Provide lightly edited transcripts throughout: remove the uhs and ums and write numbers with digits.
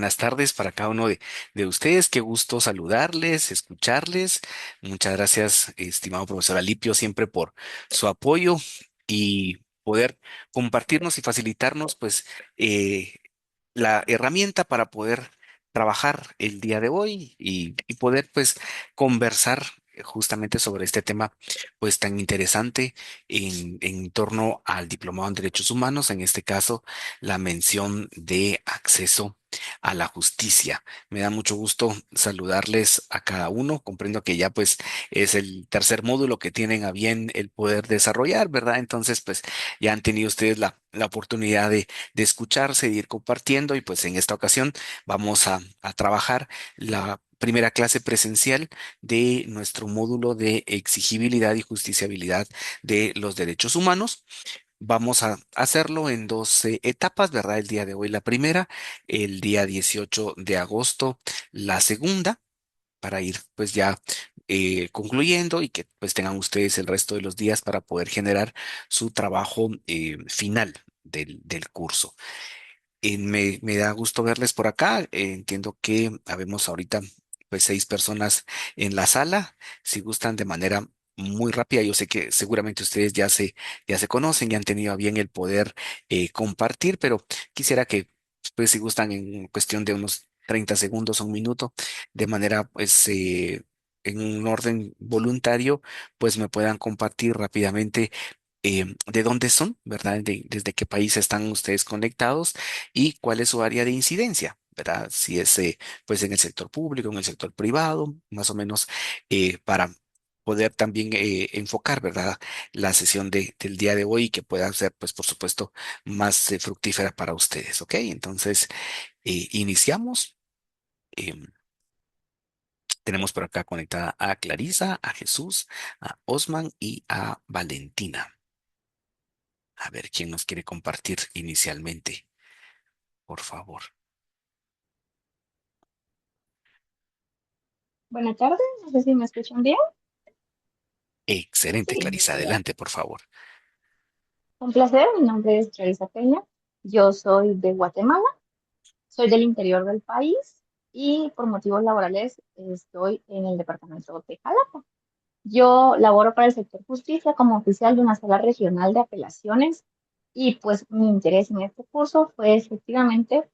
Buenas tardes para cada uno de ustedes. Qué gusto saludarles, escucharles. Muchas gracias, estimado profesor Alipio, siempre por su apoyo y poder compartirnos y facilitarnos, pues, eh, la herramienta para poder trabajar el día de hoy y poder, pues, conversar justamente sobre este tema, pues, tan interesante en torno al diplomado en Derechos Humanos, en este caso, la mención de acceso a la justicia. Me da mucho gusto saludarles a cada uno. Comprendo que ya pues es el tercer módulo que tienen a bien el poder desarrollar, ¿verdad? Entonces pues ya han tenido ustedes la oportunidad de escucharse, de ir compartiendo y pues en esta ocasión vamos a trabajar la primera clase presencial de nuestro módulo de exigibilidad y justiciabilidad de los derechos humanos. Vamos a hacerlo en dos etapas, ¿verdad? El día de hoy la primera, el día 18 de agosto la segunda, para ir pues ya concluyendo y que pues tengan ustedes el resto de los días para poder generar su trabajo final del curso. Me da gusto verles por acá. Entiendo que habemos ahorita pues 6 personas en la sala. Si gustan de manera muy rápida, yo sé que seguramente ustedes ya se conocen y han tenido a bien el poder compartir, pero quisiera que pues si gustan en cuestión de unos 30 segundos o un minuto, de manera pues en un orden voluntario, pues me puedan compartir rápidamente de dónde son, ¿verdad? Desde qué país están ustedes conectados y cuál es su área de incidencia, ¿verdad? Si es pues en el sector público, en el sector privado, más o menos para poder también enfocar, ¿verdad? La sesión del día de hoy y que pueda ser, pues por supuesto, más fructífera para ustedes, ¿ok? Entonces, iniciamos. Em, Tenemos por acá conectada a Clarisa, a Jesús, a Osman y a Valentina. A ver quién nos quiere compartir inicialmente, por favor. Buenas tardes, no sé si me escuchan bien. Excelente, Sí, Clarisa, bien. adelante, por favor. Un placer, mi nombre es Clarisa Peña. Yo soy de Guatemala, soy del interior del país y por motivos laborales estoy en el departamento de Jalapa. Yo laboro para el sector justicia como oficial de una sala regional de apelaciones y pues mi interés en este curso fue efectivamente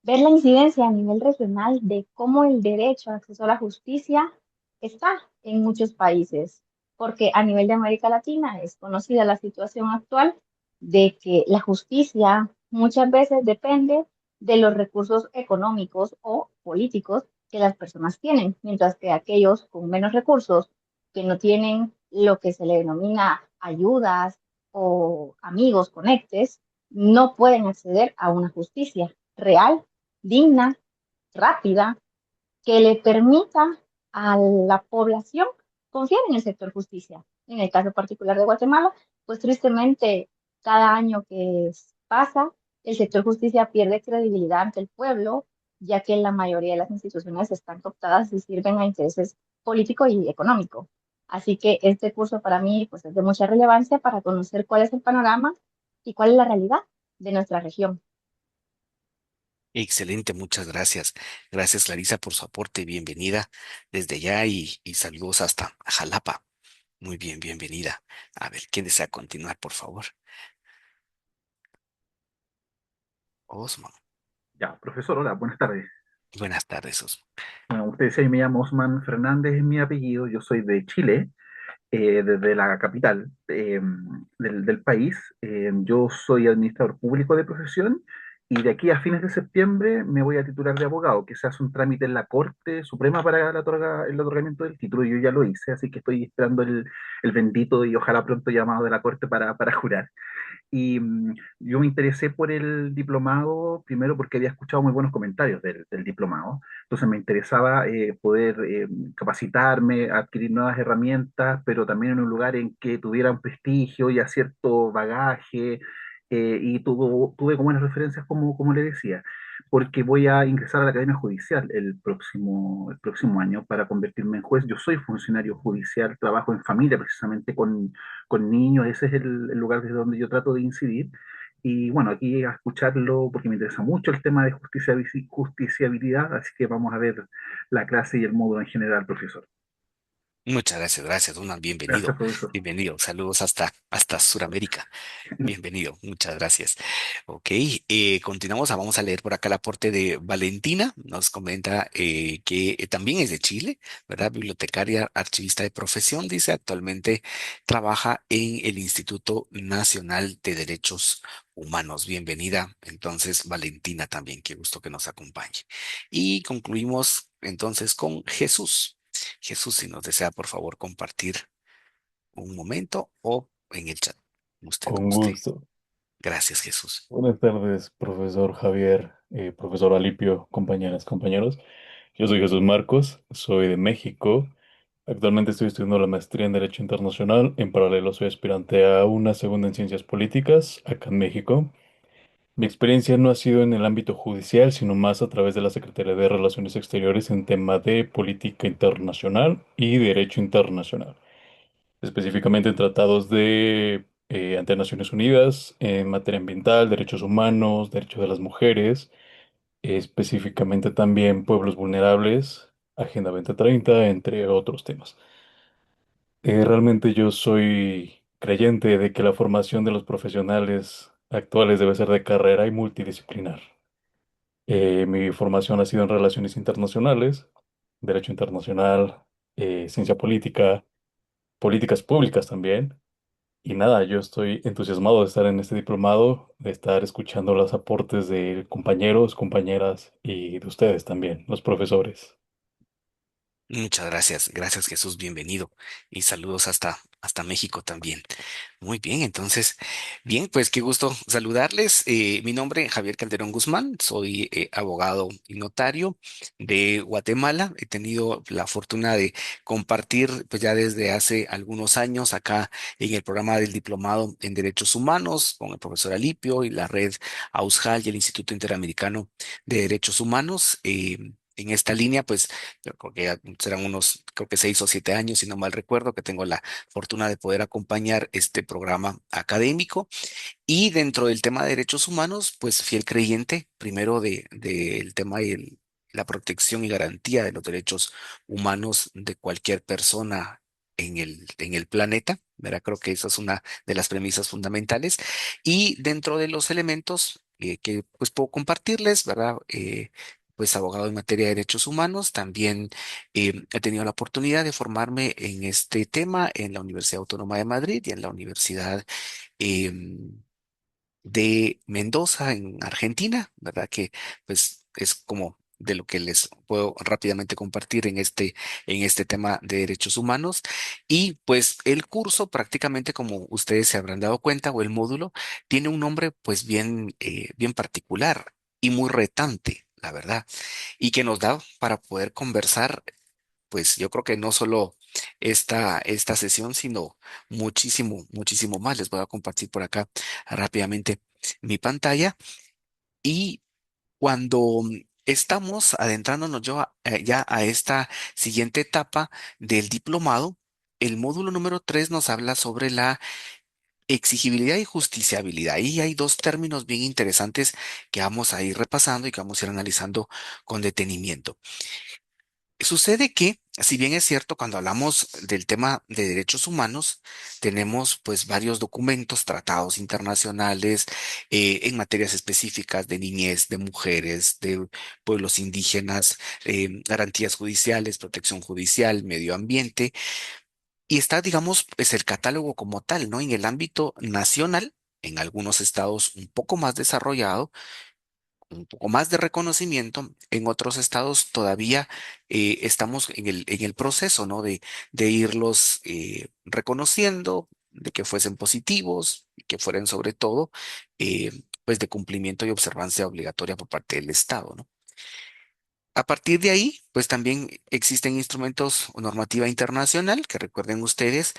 ver la incidencia a nivel regional de cómo el derecho al acceso a la justicia está en muchos países, porque a nivel de América Latina es conocida la situación actual de que la justicia muchas veces depende de los recursos económicos o políticos que las personas tienen, mientras que aquellos con menos recursos, que no tienen lo que se le denomina ayudas o amigos, conectes, no pueden acceder a una justicia real, digna, rápida, que le permita a la población confiar en el sector justicia. En el caso particular de Guatemala, pues tristemente cada año que pasa, el sector justicia pierde credibilidad ante el pueblo, ya que la mayoría de las instituciones están cooptadas y sirven a intereses político y económico. Así que este curso para mí pues, es de mucha relevancia para conocer cuál es el panorama y cuál es la realidad de nuestra región. Excelente, muchas gracias. Gracias, Clarisa, por su aporte. Bienvenida desde allá y saludos hasta Jalapa. Muy bien, bienvenida. A ver, ¿quién desea continuar, por favor? Osman. Ya, profesor, hola, buenas tardes. Buenas tardes, Osman. Bueno, usted dice, me llamo Osman Fernández, es mi apellido, yo soy de Chile, desde la capital del país. Yo soy administrador público de profesión y de aquí a fines de septiembre me voy a titular de abogado, que se hace un trámite en la Corte Suprema para el otorgamiento del título. Yo ya lo hice, así que estoy esperando el bendito y ojalá pronto llamado de la Corte para jurar. Y yo me interesé por el diplomado, primero porque había escuchado muy buenos comentarios del diplomado. Entonces me interesaba poder capacitarme, adquirir nuevas herramientas, pero también en un lugar en que tuviera un prestigio y a cierto bagaje. Y tuve como buenas referencias, como le decía, porque voy a ingresar a la Academia Judicial el próximo año para convertirme en juez. Yo soy funcionario judicial, trabajo en familia precisamente con niños, ese es el lugar desde donde yo trato de incidir. Y bueno, aquí a escucharlo porque me interesa mucho el tema de justiciabilidad, así que vamos a ver la clase y el módulo en general, profesor. Muchas gracias, gracias, Donald. Gracias, Bienvenido, profesor. bienvenido. Saludos hasta Sudamérica. Bienvenido, muchas gracias. Ok, continuamos. Vamos a leer por acá el aporte de Valentina. Nos comenta que también es de Chile, ¿verdad? Bibliotecaria, archivista de profesión. Dice, actualmente trabaja en el Instituto Nacional de Derechos Humanos. Bienvenida, entonces, Valentina también. Qué gusto que nos acompañe. Y concluimos entonces con Jesús. Jesús, si nos desea, por favor, compartir un momento o en el chat, como usted Con guste. gusto. Gracias, Jesús. Buenas tardes, profesor Javier, profesor Alipio, compañeras, compañeros. Yo soy Jesús Marcos, soy de México. Actualmente estoy estudiando la maestría en Derecho Internacional. En paralelo soy aspirante a una segunda en Ciencias Políticas acá en México. Mi experiencia no ha sido en el ámbito judicial, sino más a través de la Secretaría de Relaciones Exteriores en tema de política internacional y derecho internacional, específicamente en tratados de ante Naciones Unidas en materia ambiental, derechos humanos, derechos de las mujeres, específicamente también pueblos vulnerables, Agenda 2030, entre otros temas. Realmente yo soy creyente de que la formación de los profesionales actuales debe ser de carrera y multidisciplinar. Mi formación ha sido en relaciones internacionales, derecho internacional, ciencia política, políticas públicas también. Y nada, yo estoy entusiasmado de estar en este diplomado, de estar escuchando los aportes de compañeros, compañeras y de ustedes también, los profesores. Muchas gracias, gracias, Jesús, bienvenido. Y saludos hasta México también. Muy bien, entonces, bien, pues qué gusto saludarles. Mi nombre es Javier Calderón Guzmán, soy abogado y notario de Guatemala. He tenido la fortuna de compartir, pues ya desde hace algunos años acá en el programa del Diplomado en Derechos Humanos con el profesor Alipio y la red AUSJAL y el Instituto Interamericano de Derechos Humanos. En esta línea, pues yo creo que ya serán unos, creo que 6 o 7 años, si no mal recuerdo, que tengo la fortuna de poder acompañar este programa académico. Y dentro del tema de derechos humanos, pues fiel creyente, primero del tema de la protección y garantía de los derechos humanos de cualquier persona en el planeta. ¿Verdad? Creo que esa es una de las premisas fundamentales. Y dentro de los elementos que pues puedo compartirles, ¿verdad? Pues abogado en materia de derechos humanos, también he tenido la oportunidad de formarme en este tema en la Universidad Autónoma de Madrid y en la Universidad em, de Mendoza, en Argentina, ¿verdad? Que pues es como de lo que les puedo rápidamente compartir en este tema de derechos humanos. Y pues el curso prácticamente, como ustedes se habrán dado cuenta, o el módulo, tiene un nombre pues bien particular y muy retante, la verdad, y que nos da para poder conversar pues yo creo que no solo esta sesión, sino muchísimo, muchísimo más. Les voy a compartir por acá rápidamente mi pantalla. Y cuando estamos adentrándonos ya a esta siguiente etapa del diplomado, el módulo número 3 nos habla sobre la exigibilidad y justiciabilidad. Y hay dos términos bien interesantes que vamos a ir repasando y que vamos a ir analizando con detenimiento. Sucede que, si bien es cierto, cuando hablamos del tema de derechos humanos, tenemos pues varios documentos, tratados internacionales en materias específicas de niñez, de mujeres, de pueblos indígenas, garantías judiciales, protección judicial, medio ambiente, y está, digamos, pues el catálogo como tal, ¿no? En el ámbito nacional, en algunos estados un poco más desarrollado, un poco más de reconocimiento. En otros estados todavía estamos en el proceso, ¿no? De irlos reconociendo, de que fuesen positivos y que fueran sobre todo, pues de cumplimiento y observancia obligatoria por parte del Estado, ¿no? A partir de ahí, pues también existen instrumentos o normativa internacional que recuerden ustedes,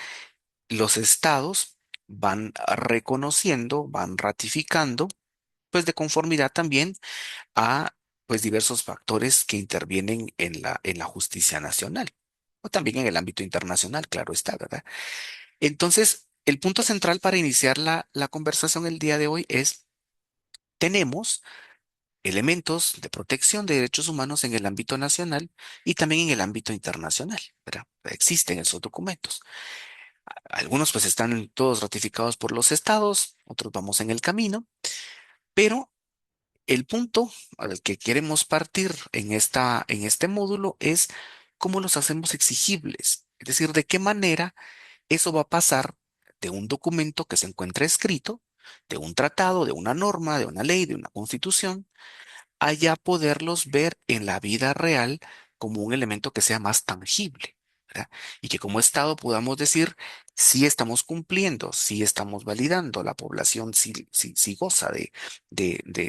los estados van reconociendo, van ratificando, pues de conformidad también a pues diversos factores que intervienen en la justicia nacional o también en el ámbito internacional, claro está, ¿verdad? Entonces, el punto central para iniciar la conversación el día de hoy es tenemos elementos de protección de derechos humanos en el ámbito nacional y también en el ámbito internacional, ¿verdad? Existen esos documentos. Algunos pues están todos ratificados por los estados, otros vamos en el camino, pero el punto al que queremos partir en este módulo es cómo los hacemos exigibles, es decir, de qué manera eso va a pasar de un documento que se encuentra escrito, de un tratado, de una norma, de una ley, de una constitución, a ya poderlos ver en la vida real como un elemento que sea más tangible, ¿verdad? Y que como Estado podamos decir, si estamos cumpliendo, si estamos validando, la población si goza de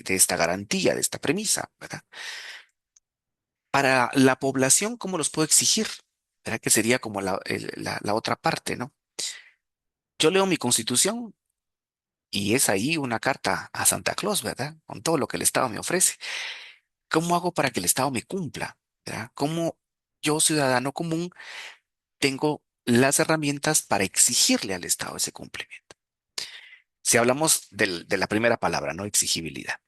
esta garantía, de esta premisa, ¿verdad? Para la población, ¿cómo los puedo exigir? ¿Verdad? Que sería como la otra parte, ¿no? Yo leo mi constitución y es ahí una carta a Santa Claus, ¿verdad? Con todo lo que el Estado me ofrece. ¿Cómo hago para que el Estado me cumpla? ¿Verdad? ¿Cómo yo, ciudadano común, tengo las herramientas para exigirle al Estado ese cumplimiento? Si hablamos de la primera palabra, ¿no? Exigibilidad.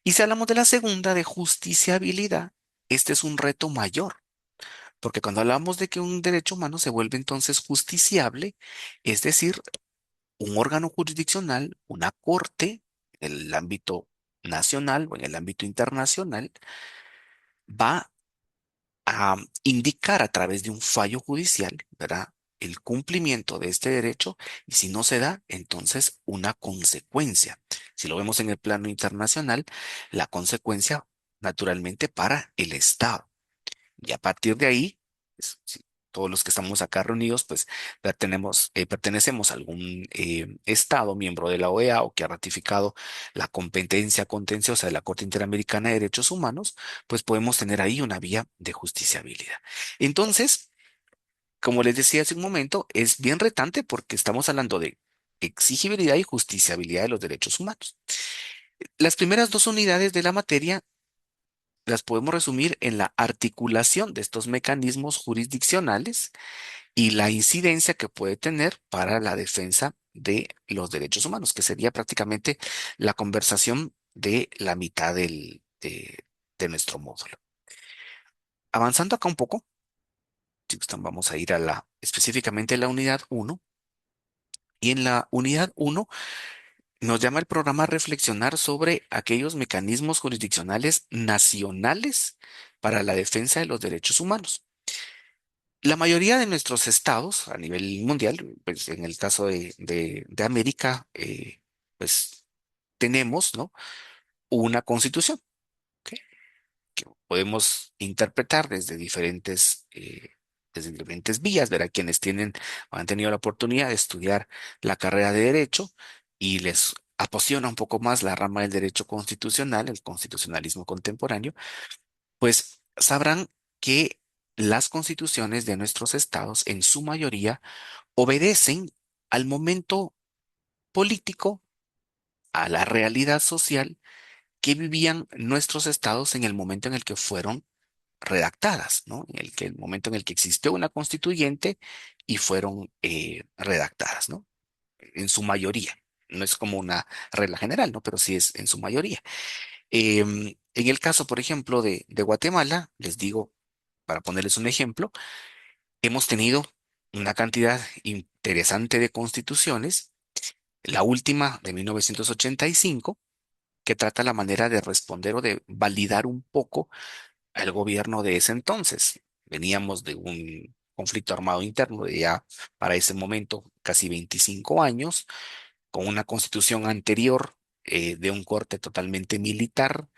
Y si hablamos de la segunda, de justiciabilidad, este es un reto mayor, porque cuando hablamos de que un derecho humano se vuelve entonces justiciable, es decir, un órgano jurisdiccional, una corte, en el ámbito nacional o en el ámbito internacional, va a indicar a través de un fallo judicial, ¿verdad? El cumplimiento de este derecho y si no se da, entonces una consecuencia. Si lo vemos en el plano internacional, la consecuencia naturalmente para el Estado. Y a partir de ahí, si todos los que estamos acá reunidos, pues pertenecemos a algún Estado miembro de la OEA o que ha ratificado la competencia contenciosa de la Corte Interamericana de Derechos Humanos, pues podemos tener ahí una vía de justiciabilidad. Entonces, como les decía hace un momento, es bien retante porque estamos hablando de exigibilidad y justiciabilidad de los derechos humanos. Las primeras dos unidades de la materia las podemos resumir en la articulación de estos mecanismos jurisdiccionales y la incidencia que puede tener para la defensa de los derechos humanos, que sería prácticamente la conversación de la mitad de nuestro módulo. Avanzando acá un poco, si gustan, vamos a ir a específicamente a la unidad uno. Y en la unidad uno nos llama el programa a reflexionar sobre aquellos mecanismos jurisdiccionales nacionales para la defensa de los derechos humanos. La mayoría de nuestros estados a nivel mundial, pues en el caso de América, pues tenemos, ¿no? Una constitución, ¿ok? Que podemos interpretar desde diferentes vías, ¿verdad? Quienes han tenido la oportunidad de estudiar la carrera de Derecho y les apasiona un poco más la rama del derecho constitucional, el constitucionalismo contemporáneo, pues sabrán que las constituciones de nuestros estados, en su mayoría, obedecen al momento político, a la realidad social que vivían nuestros estados en el momento en el que fueron redactadas, ¿no? El momento en el que existió una constituyente y fueron redactadas, ¿no? En su mayoría. No es como una regla general, ¿no? Pero sí es en su mayoría. En el caso, por ejemplo, de Guatemala, les digo, para ponerles un ejemplo, hemos tenido una cantidad interesante de constituciones, la última de 1985, que trata la manera de responder o de validar un poco al gobierno de ese entonces. Veníamos de un conflicto armado interno de ya para ese momento casi 25 años, con una constitución anterior de un corte totalmente militar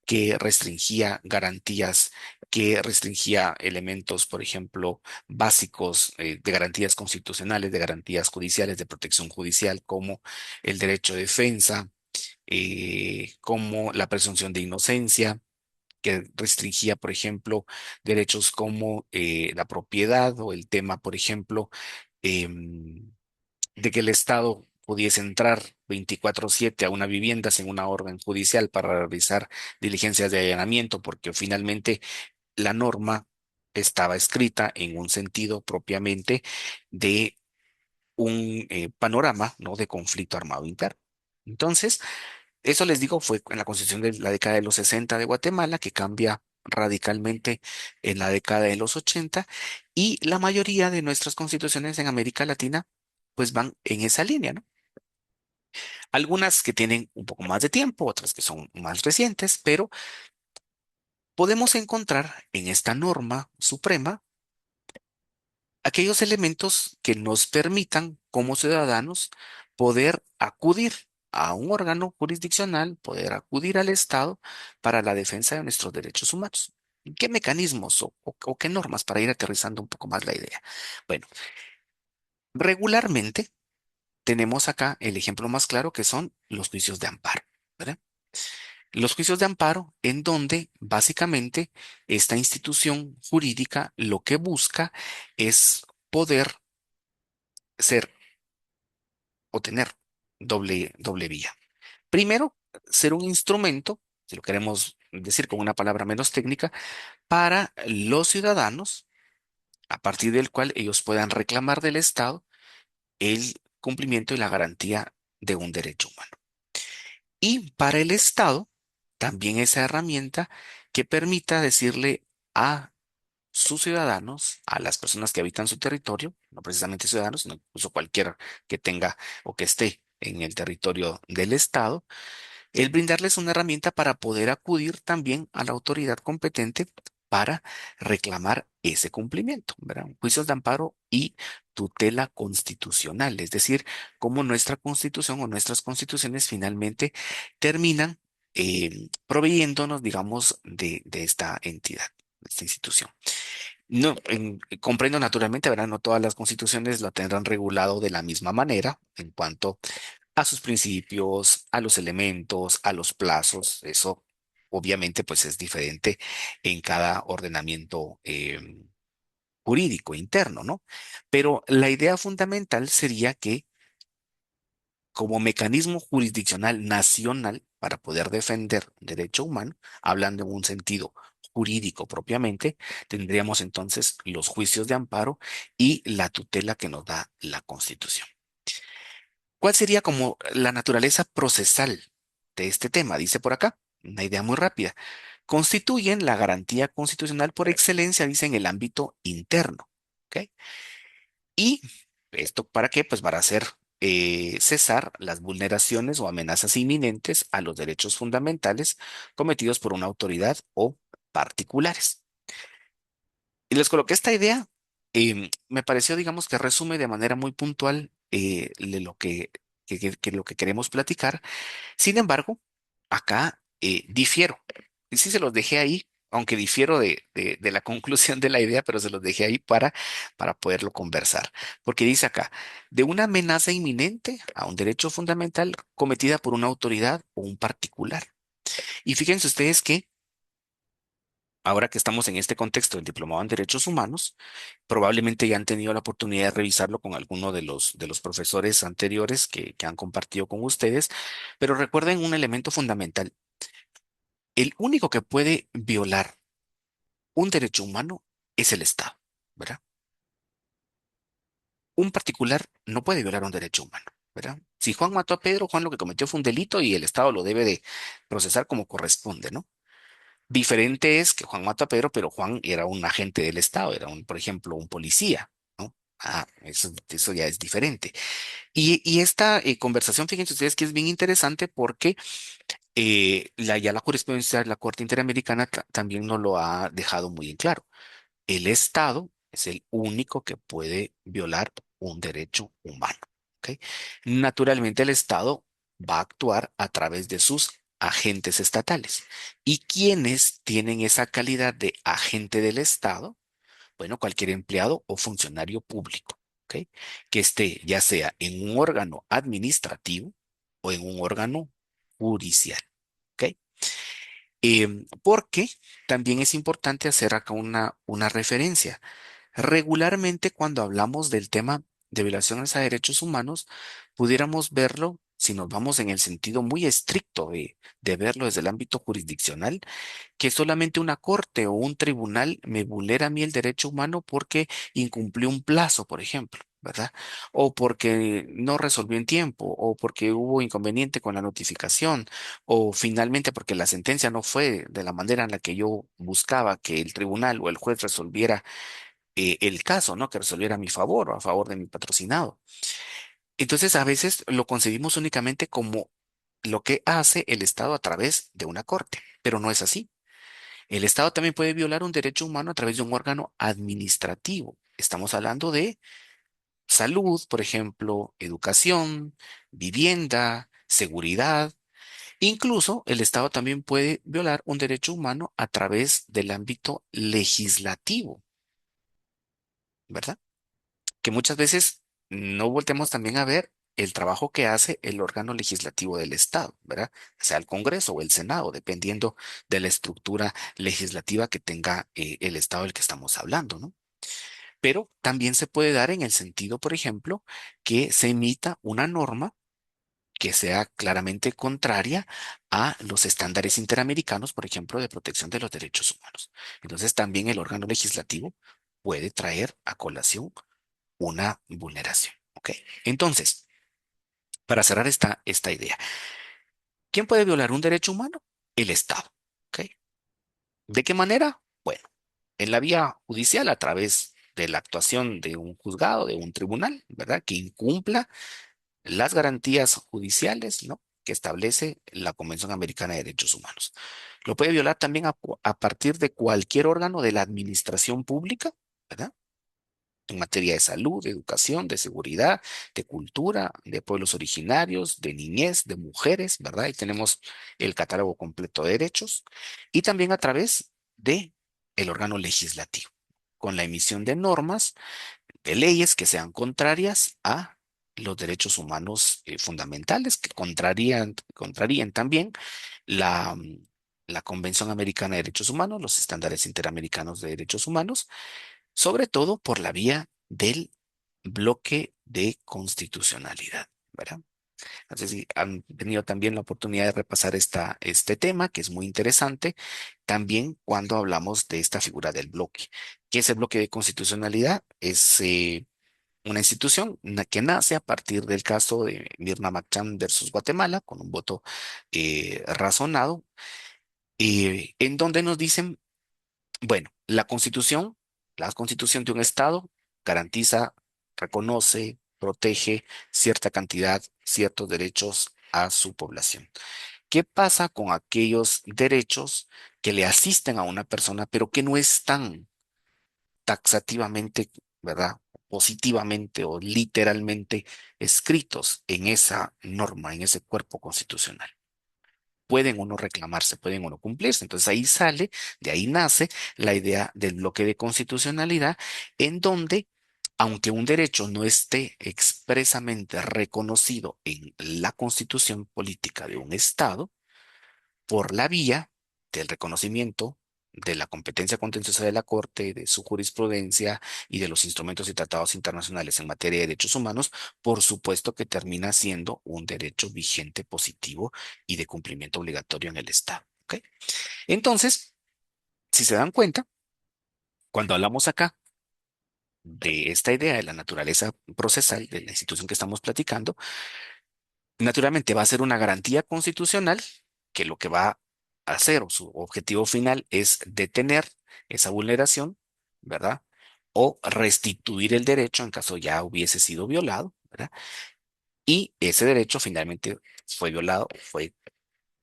que restringía garantías, que restringía elementos, por ejemplo, básicos de garantías constitucionales, de garantías judiciales, de protección judicial, como el derecho de defensa, como la presunción de inocencia, que restringía, por ejemplo, derechos como la propiedad o el tema, por ejemplo, em, de que el Estado pudiese entrar 24/7 a una vivienda sin una orden judicial para realizar diligencias de allanamiento, porque finalmente la norma estaba escrita en un sentido propiamente de un panorama, ¿no? De conflicto armado interno. Entonces, Eso les digo, fue en la constitución de la década de los 60 de Guatemala, que cambia radicalmente en la década de los 80, y la mayoría de nuestras constituciones en América Latina pues van en esa línea, ¿no? Algunas que tienen un poco más de tiempo, otras que son más recientes, pero podemos encontrar en esta norma suprema aquellos elementos que nos permitan como ciudadanos poder acudir a un órgano jurisdiccional, poder acudir al Estado para la defensa de nuestros derechos humanos. ¿Qué mecanismos o qué normas para ir aterrizando un poco más la idea? Bueno, regularmente tenemos acá el ejemplo más claro que son los juicios de amparo, ¿verdad? Los juicios de amparo en donde básicamente esta institución jurídica lo que busca es poder ser o tener doble vía. Primero, ser un instrumento, si lo queremos decir con una palabra menos técnica, para los ciudadanos, a partir del cual ellos puedan reclamar del Estado el cumplimiento y la garantía de un derecho humano. Y para el Estado, también esa herramienta que permita decirle a sus ciudadanos, a las personas que habitan su territorio, no precisamente ciudadanos, sino incluso cualquiera que tenga o que esté en el territorio del Estado, el brindarles una herramienta para poder acudir también a la autoridad competente para reclamar ese cumplimiento, ¿verdad? Juicios de amparo y tutela constitucional, es decir, cómo nuestra constitución o nuestras constituciones finalmente terminan proveyéndonos, digamos, de esta entidad, de esta institución. No, comprendo naturalmente, ¿verdad? No todas las constituciones lo tendrán regulado de la misma manera en cuanto a sus principios, a los elementos, a los plazos. Eso obviamente pues es diferente en cada ordenamiento jurídico interno, ¿no? Pero la idea fundamental sería que como mecanismo jurisdiccional nacional para poder defender un derecho humano, hablando en un sentido jurídico propiamente, tendríamos entonces los juicios de amparo y la tutela que nos da la Constitución. ¿Cuál sería como la naturaleza procesal de este tema? Dice por acá, una idea muy rápida. Constituyen la garantía constitucional por excelencia, dice, en el ámbito interno. ¿Ok? ¿Y esto para qué? Pues para hacer cesar las vulneraciones o amenazas inminentes a los derechos fundamentales cometidos por una autoridad o particulares. Y les coloqué esta idea. Me pareció, digamos, que resume de manera muy puntual de lo que lo que queremos platicar. Sin embargo, acá difiero. Y sí se los dejé ahí, aunque difiero de la conclusión de la idea, pero se los dejé ahí para poderlo conversar. Porque dice acá, de una amenaza inminente a un derecho fundamental cometida por una autoridad o un particular. Y fíjense ustedes que ahora que estamos en este contexto del diplomado en derechos humanos, probablemente ya han tenido la oportunidad de revisarlo con alguno de los profesores anteriores que han compartido con ustedes, pero recuerden un elemento fundamental. El único que puede violar un derecho humano es el Estado, ¿verdad? Un particular no puede violar un derecho humano, ¿verdad? Si Juan mató a Pedro, Juan lo que cometió fue un delito y el Estado lo debe de procesar como corresponde, ¿no? Diferente es que Juan mató a Pedro, pero Juan era un agente del Estado, era un, por ejemplo, un policía, ¿no? Ah, eso ya es diferente. Y esta conversación, fíjense ustedes que es bien interesante porque ya la jurisprudencia de la Corte Interamericana también nos lo ha dejado muy en claro. El Estado es el único que puede violar un derecho humano. ¿Ok? Naturalmente, el Estado va a actuar a través de sus agentes estatales. ¿Y quiénes tienen esa calidad de agente del Estado? Bueno, cualquier empleado o funcionario público, ¿ok? Que esté ya sea en un órgano administrativo o en un órgano judicial. ¿Ok? Porque también es importante hacer acá una referencia. Regularmente cuando hablamos del tema de violaciones a derechos humanos, pudiéramos verlo, si nos vamos en el sentido muy estricto de verlo desde el ámbito jurisdiccional, que solamente una corte o un tribunal me vulnera a mí el derecho humano porque incumplió un plazo, por ejemplo. ¿verdad? O porque no resolvió en tiempo, o porque hubo inconveniente con la notificación, o finalmente porque la sentencia no fue de la manera en la que yo buscaba que el tribunal o el juez resolviera el caso, ¿no? Que resolviera a mi favor o a favor de mi patrocinado. Entonces, a veces lo concebimos únicamente como lo que hace el Estado a través de una corte, pero no es así. El Estado también puede violar un derecho humano a través de un órgano administrativo. Estamos hablando de salud, por ejemplo, educación, vivienda, seguridad. Incluso el Estado también puede violar un derecho humano a través del ámbito legislativo, ¿verdad? Que muchas veces no volteamos también a ver el trabajo que hace el órgano legislativo del Estado, ¿verdad? Sea el Congreso o el Senado, dependiendo de la estructura legislativa que tenga el Estado del que estamos hablando, ¿no? Pero también se puede dar en el sentido, por ejemplo, que se emita una norma que sea claramente contraria a los estándares interamericanos, por ejemplo, de protección de los derechos humanos. Entonces, también el órgano legislativo puede traer a colación una vulneración. ¿Ok? Entonces, para cerrar esta idea, ¿quién puede violar un derecho humano? El Estado. ¿Ok? ¿De qué manera? Bueno, en la vía judicial, a través de la actuación de un juzgado, de un tribunal, ¿verdad? Que incumpla las garantías judiciales, ¿no? Que establece la Convención Americana de Derechos Humanos. Lo puede violar también a partir de cualquier órgano de la administración pública, ¿verdad? En materia de salud, de educación, de seguridad, de cultura, de pueblos originarios, de niñez, de mujeres, ¿verdad? Y tenemos el catálogo completo de derechos. Y también a través de el órgano legislativo, con la emisión de normas, de leyes que sean contrarias a los derechos humanos fundamentales, que contrarían también la, la Convención Americana de Derechos Humanos, los estándares interamericanos de derechos humanos, sobre todo por la vía del bloque de constitucionalidad, ¿verdad? No sé si han tenido también la oportunidad de repasar este tema, que es muy interesante, también cuando hablamos de esta figura del bloque. ¿Qué es el bloque de constitucionalidad? Es una institución que nace a partir del caso de Mirna Machan versus Guatemala, con un voto razonado, en donde nos dicen bueno, la constitución de un Estado garantiza, reconoce, protege cierta cantidad, ciertos derechos a su población. ¿Qué pasa con aquellos derechos que le asisten a una persona, pero que no están taxativamente, ¿verdad? Positivamente o literalmente escritos en esa norma, en ese cuerpo constitucional? Pueden o no reclamarse, pueden o no cumplirse. Entonces ahí sale, de ahí nace la idea del bloque de constitucionalidad, en donde, aunque un derecho no esté expresamente reconocido en la constitución política de un Estado, por la vía del reconocimiento de la competencia contenciosa de la Corte, de su jurisprudencia y de los instrumentos y tratados internacionales en materia de derechos humanos, por supuesto que termina siendo un derecho vigente positivo y de cumplimiento obligatorio en el Estado. ¿Ok? Entonces, si se dan cuenta, cuando hablamos acá de esta idea de la naturaleza procesal de la institución que estamos platicando, naturalmente va a ser una garantía constitucional que lo que va a hacer o su objetivo final es detener esa vulneración, ¿verdad? O restituir el derecho en caso ya hubiese sido violado, ¿verdad? Y ese derecho finalmente fue violado, fue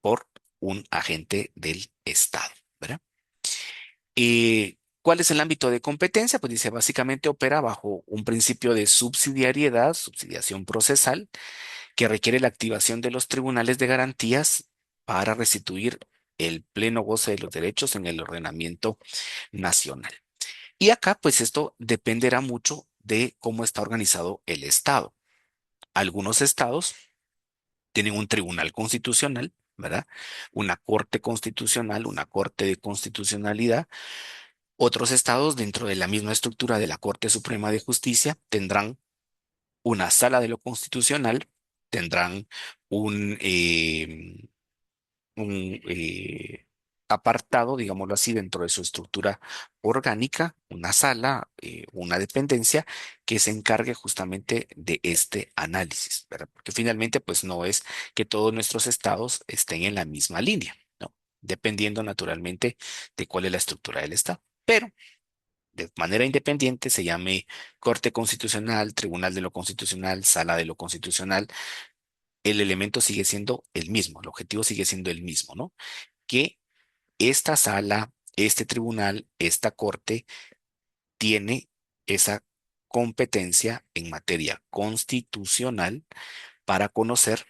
por un agente del Estado, ¿verdad? ¿Cuál es el ámbito de competencia? Pues dice, básicamente opera bajo un principio de subsidiariedad, subsidiación procesal, que requiere la activación de los tribunales de garantías para restituir el pleno goce de los derechos en el ordenamiento nacional. Y acá, pues esto dependerá mucho de cómo está organizado el Estado. Algunos estados tienen un tribunal constitucional, ¿verdad? Una corte constitucional, una corte de constitucionalidad. Otros estados, dentro de la misma estructura de la Corte Suprema de Justicia, tendrán una sala de lo constitucional, tendrán un, un, apartado, digámoslo así, dentro de su estructura orgánica, una sala, una dependencia que se encargue justamente de este análisis, ¿verdad? Porque finalmente, pues no es que todos nuestros estados estén en la misma línea, ¿no? Dependiendo naturalmente de cuál es la estructura del estado. Pero de manera independiente se llame Corte Constitucional, Tribunal de lo Constitucional, Sala de lo Constitucional, el elemento sigue siendo el mismo, el objetivo sigue siendo el mismo, ¿no? Que esta sala, este tribunal, esta corte tiene esa competencia en materia constitucional para conocer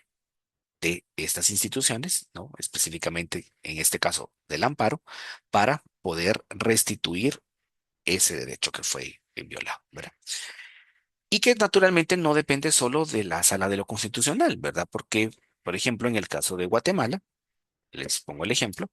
de estas instituciones, ¿no? Específicamente en este caso del amparo, para poder restituir ese derecho que fue violado, ¿verdad? Y que naturalmente no depende solo de la sala de lo constitucional, ¿verdad? Porque, por ejemplo, en el caso de Guatemala, les pongo el ejemplo.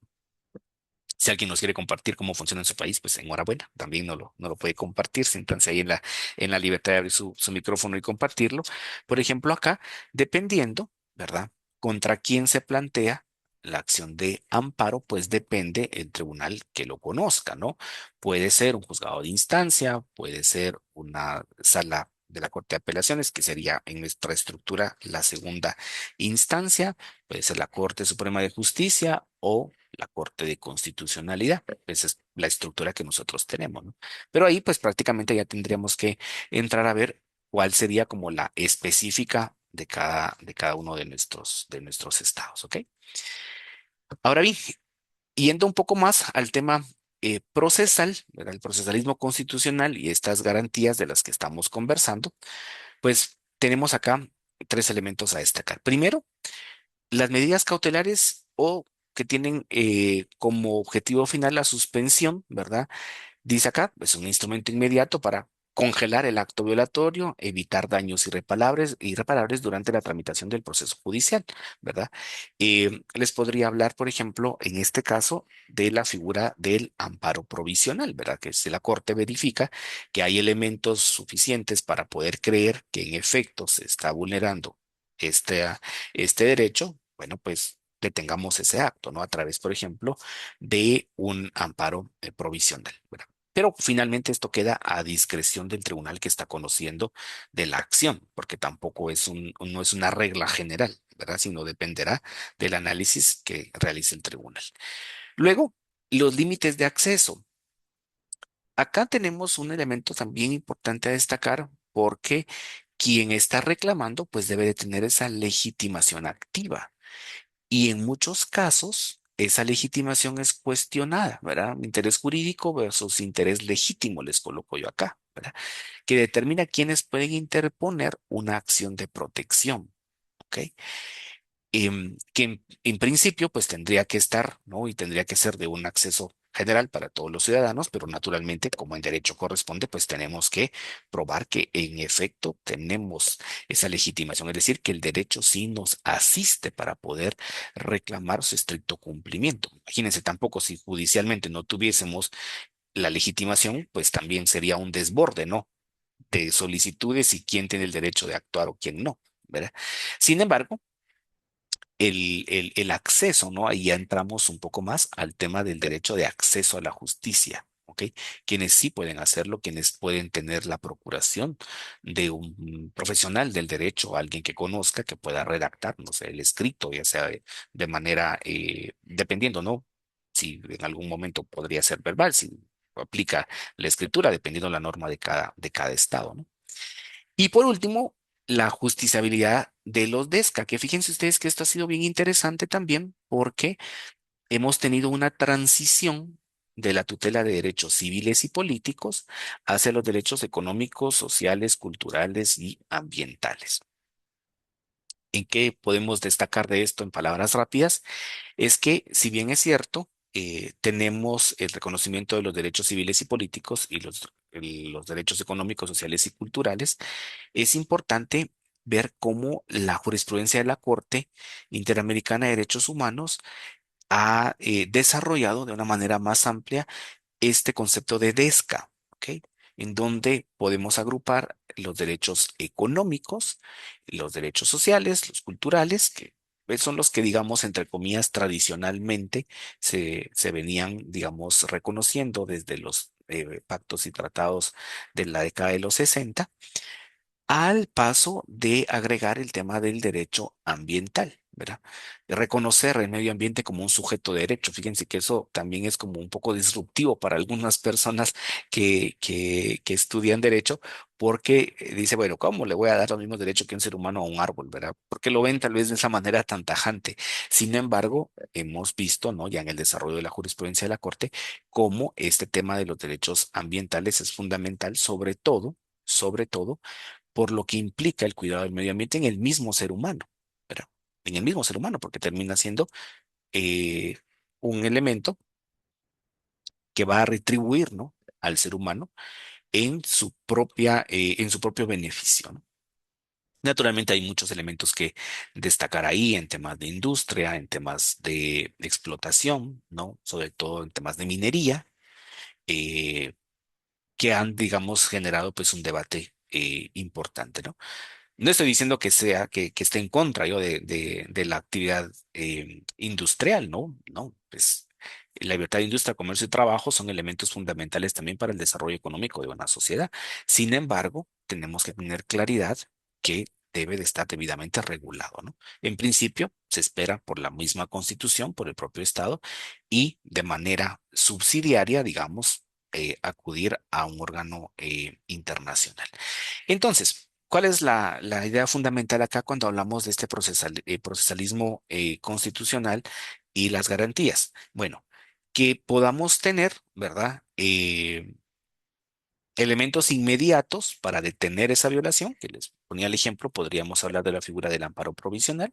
Si alguien nos quiere compartir cómo funciona en su país, pues enhorabuena, también no lo puede compartir, siéntanse ahí en la libertad de abrir su micrófono y compartirlo. Por ejemplo, acá, dependiendo, ¿verdad? Contra quién se plantea la acción de amparo, pues depende el tribunal que lo conozca, ¿no? Puede ser un juzgado de instancia, puede ser una sala de la Corte de Apelaciones, que sería en nuestra estructura la segunda instancia, puede ser la Corte Suprema de Justicia o la Corte de Constitucionalidad. Esa es la estructura que nosotros tenemos, ¿no? Pero ahí pues prácticamente ya tendríamos que entrar a ver cuál sería como la específica de cada uno de nuestros estados, ¿ok? Ahora bien, yendo un poco más al tema procesal, ¿verdad? El procesalismo constitucional y estas garantías de las que estamos conversando, pues tenemos acá tres elementos a destacar. Primero, las medidas cautelares o que tienen como objetivo final la suspensión, ¿verdad? Dice acá, es un instrumento inmediato para congelar el acto violatorio, evitar daños irreparables durante la tramitación del proceso judicial, ¿verdad? Les podría hablar, por ejemplo, en este caso, de la figura del amparo provisional, ¿verdad? Que si la Corte verifica que hay elementos suficientes para poder creer que en efecto se está vulnerando este, este derecho, bueno, pues detengamos ese acto, ¿no? A través, por ejemplo, de un amparo provisional, ¿verdad? Pero finalmente esto queda a discreción del tribunal que está conociendo de la acción, porque tampoco es no es una regla general, ¿verdad? Sino dependerá del análisis que realice el tribunal. Luego, los límites de acceso. Acá tenemos un elemento también importante a destacar porque quien está reclamando pues debe de tener esa legitimación activa. Y en muchos casos, esa legitimación es cuestionada, ¿verdad? Interés jurídico versus interés legítimo, les coloco yo acá, ¿verdad? Que determina quiénes pueden interponer una acción de protección, ¿ok? Que en principio pues tendría que estar, ¿no? Y tendría que ser de un acceso general para todos los ciudadanos, pero naturalmente como en derecho corresponde, pues tenemos que probar que en efecto tenemos esa legitimación, es decir, que el derecho sí nos asiste para poder reclamar su estricto cumplimiento. Imagínense tampoco si judicialmente no tuviésemos la legitimación, pues también sería un desborde, ¿no? De solicitudes y quién tiene el derecho de actuar o quién no, ¿verdad? Sin embargo, el acceso, ¿no? Ahí ya entramos un poco más al tema del derecho de acceso a la justicia, ¿ok? Quienes sí pueden hacerlo, quienes pueden tener la procuración de un profesional del derecho, alguien que conozca, que pueda redactar, no sé, el escrito, ya sea de manera, dependiendo, ¿no? Si en algún momento podría ser verbal, si aplica la escritura, dependiendo la norma de cada estado, ¿no? Y por último, la justiciabilidad de los DESCA, que fíjense ustedes que esto ha sido bien interesante también porque hemos tenido una transición de la tutela de derechos civiles y políticos hacia los derechos económicos, sociales, culturales y ambientales. ¿En qué podemos destacar de esto en palabras rápidas? Es que, si bien es cierto, tenemos el reconocimiento de los derechos civiles y políticos y los derechos económicos, sociales y culturales, es importante ver cómo la jurisprudencia de la Corte Interamericana de Derechos Humanos ha desarrollado de una manera más amplia este concepto de DESCA, ¿ok? En donde podemos agrupar los derechos económicos, los derechos sociales, los culturales, que son los que, digamos, entre comillas, tradicionalmente se venían, digamos, reconociendo desde los pactos y tratados de la década de los 60 al paso de agregar el tema del derecho ambiental, ¿verdad? De reconocer el medio ambiente como un sujeto de derecho. Fíjense que eso también es como un poco disruptivo para algunas personas que estudian derecho, porque dice, bueno, ¿cómo le voy a dar los mismos derechos que un ser humano a un árbol, ¿verdad? Porque lo ven tal vez de esa manera tan tajante. Sin embargo, hemos visto, ¿no? Ya en el desarrollo de la jurisprudencia de la Corte, cómo este tema de los derechos ambientales es fundamental, sobre todo por lo que implica el cuidado del medio ambiente en el mismo ser humano, ¿verdad? En el mismo ser humano, porque termina siendo eh, un elemento que va a retribuir, ¿no? Al ser humano en su propio beneficio, ¿no? Naturalmente hay muchos elementos que destacar ahí en temas de industria, en temas de explotación, ¿no? Sobre todo en temas de minería, eh, que han, digamos, generado pues un debate importante, ¿no? No estoy diciendo que esté en contra yo de la actividad industrial, ¿no? No, pues la libertad de industria, comercio y trabajo son elementos fundamentales también para el desarrollo económico de una sociedad. Sin embargo, tenemos que tener claridad que debe de estar debidamente regulado, ¿no? En principio, se espera por la misma Constitución, por el propio Estado y de manera subsidiaria, digamos, acudir a un órgano internacional. Entonces, ¿cuál es la idea fundamental acá cuando hablamos de este procesalismo constitucional y las garantías? Bueno, que podamos tener, ¿verdad? Elementos inmediatos para detener esa violación, que les ponía el ejemplo, podríamos hablar de la figura del amparo provisional.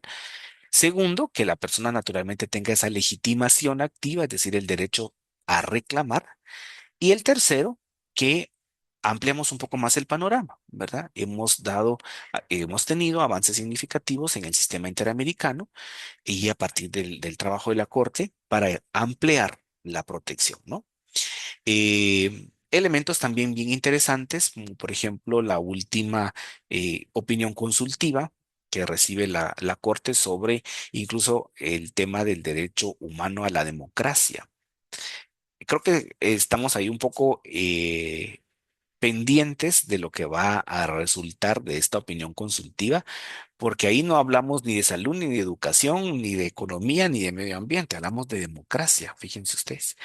Segundo, que la persona naturalmente tenga esa legitimación activa, es decir, el derecho a reclamar. Y el tercero, que ampliamos un poco más el panorama, ¿verdad? Hemos tenido avances significativos en el sistema interamericano y a partir del trabajo de la Corte para ampliar la protección, ¿no? Elementos también bien interesantes, como por ejemplo la última opinión consultiva que recibe la Corte sobre incluso el tema del derecho humano a la democracia. Creo que estamos ahí un poco pendientes de lo que va a resultar de esta opinión consultiva, porque ahí no hablamos ni de salud, ni de educación, ni de economía, ni de medio ambiente, hablamos de democracia, fíjense ustedes.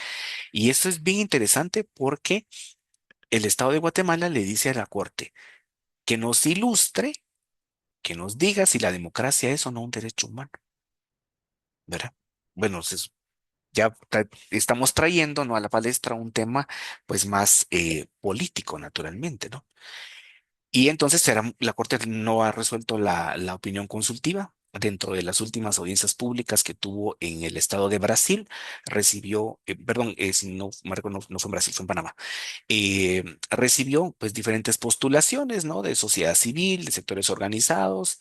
Y esto es bien interesante porque el Estado de Guatemala le dice a la Corte que nos ilustre, que nos diga si la democracia es o no un derecho humano, ¿verdad? Bueno, estamos trayendo, ¿no? A la palestra un tema pues más político, naturalmente, ¿no? Y entonces la Corte no ha resuelto la opinión consultiva. Dentro de las últimas audiencias públicas que tuvo en el estado de Brasil, recibió, perdón, si no, Marco, no fue en Brasil, fue en Panamá, recibió pues diferentes postulaciones, ¿no? De sociedad civil, de sectores organizados.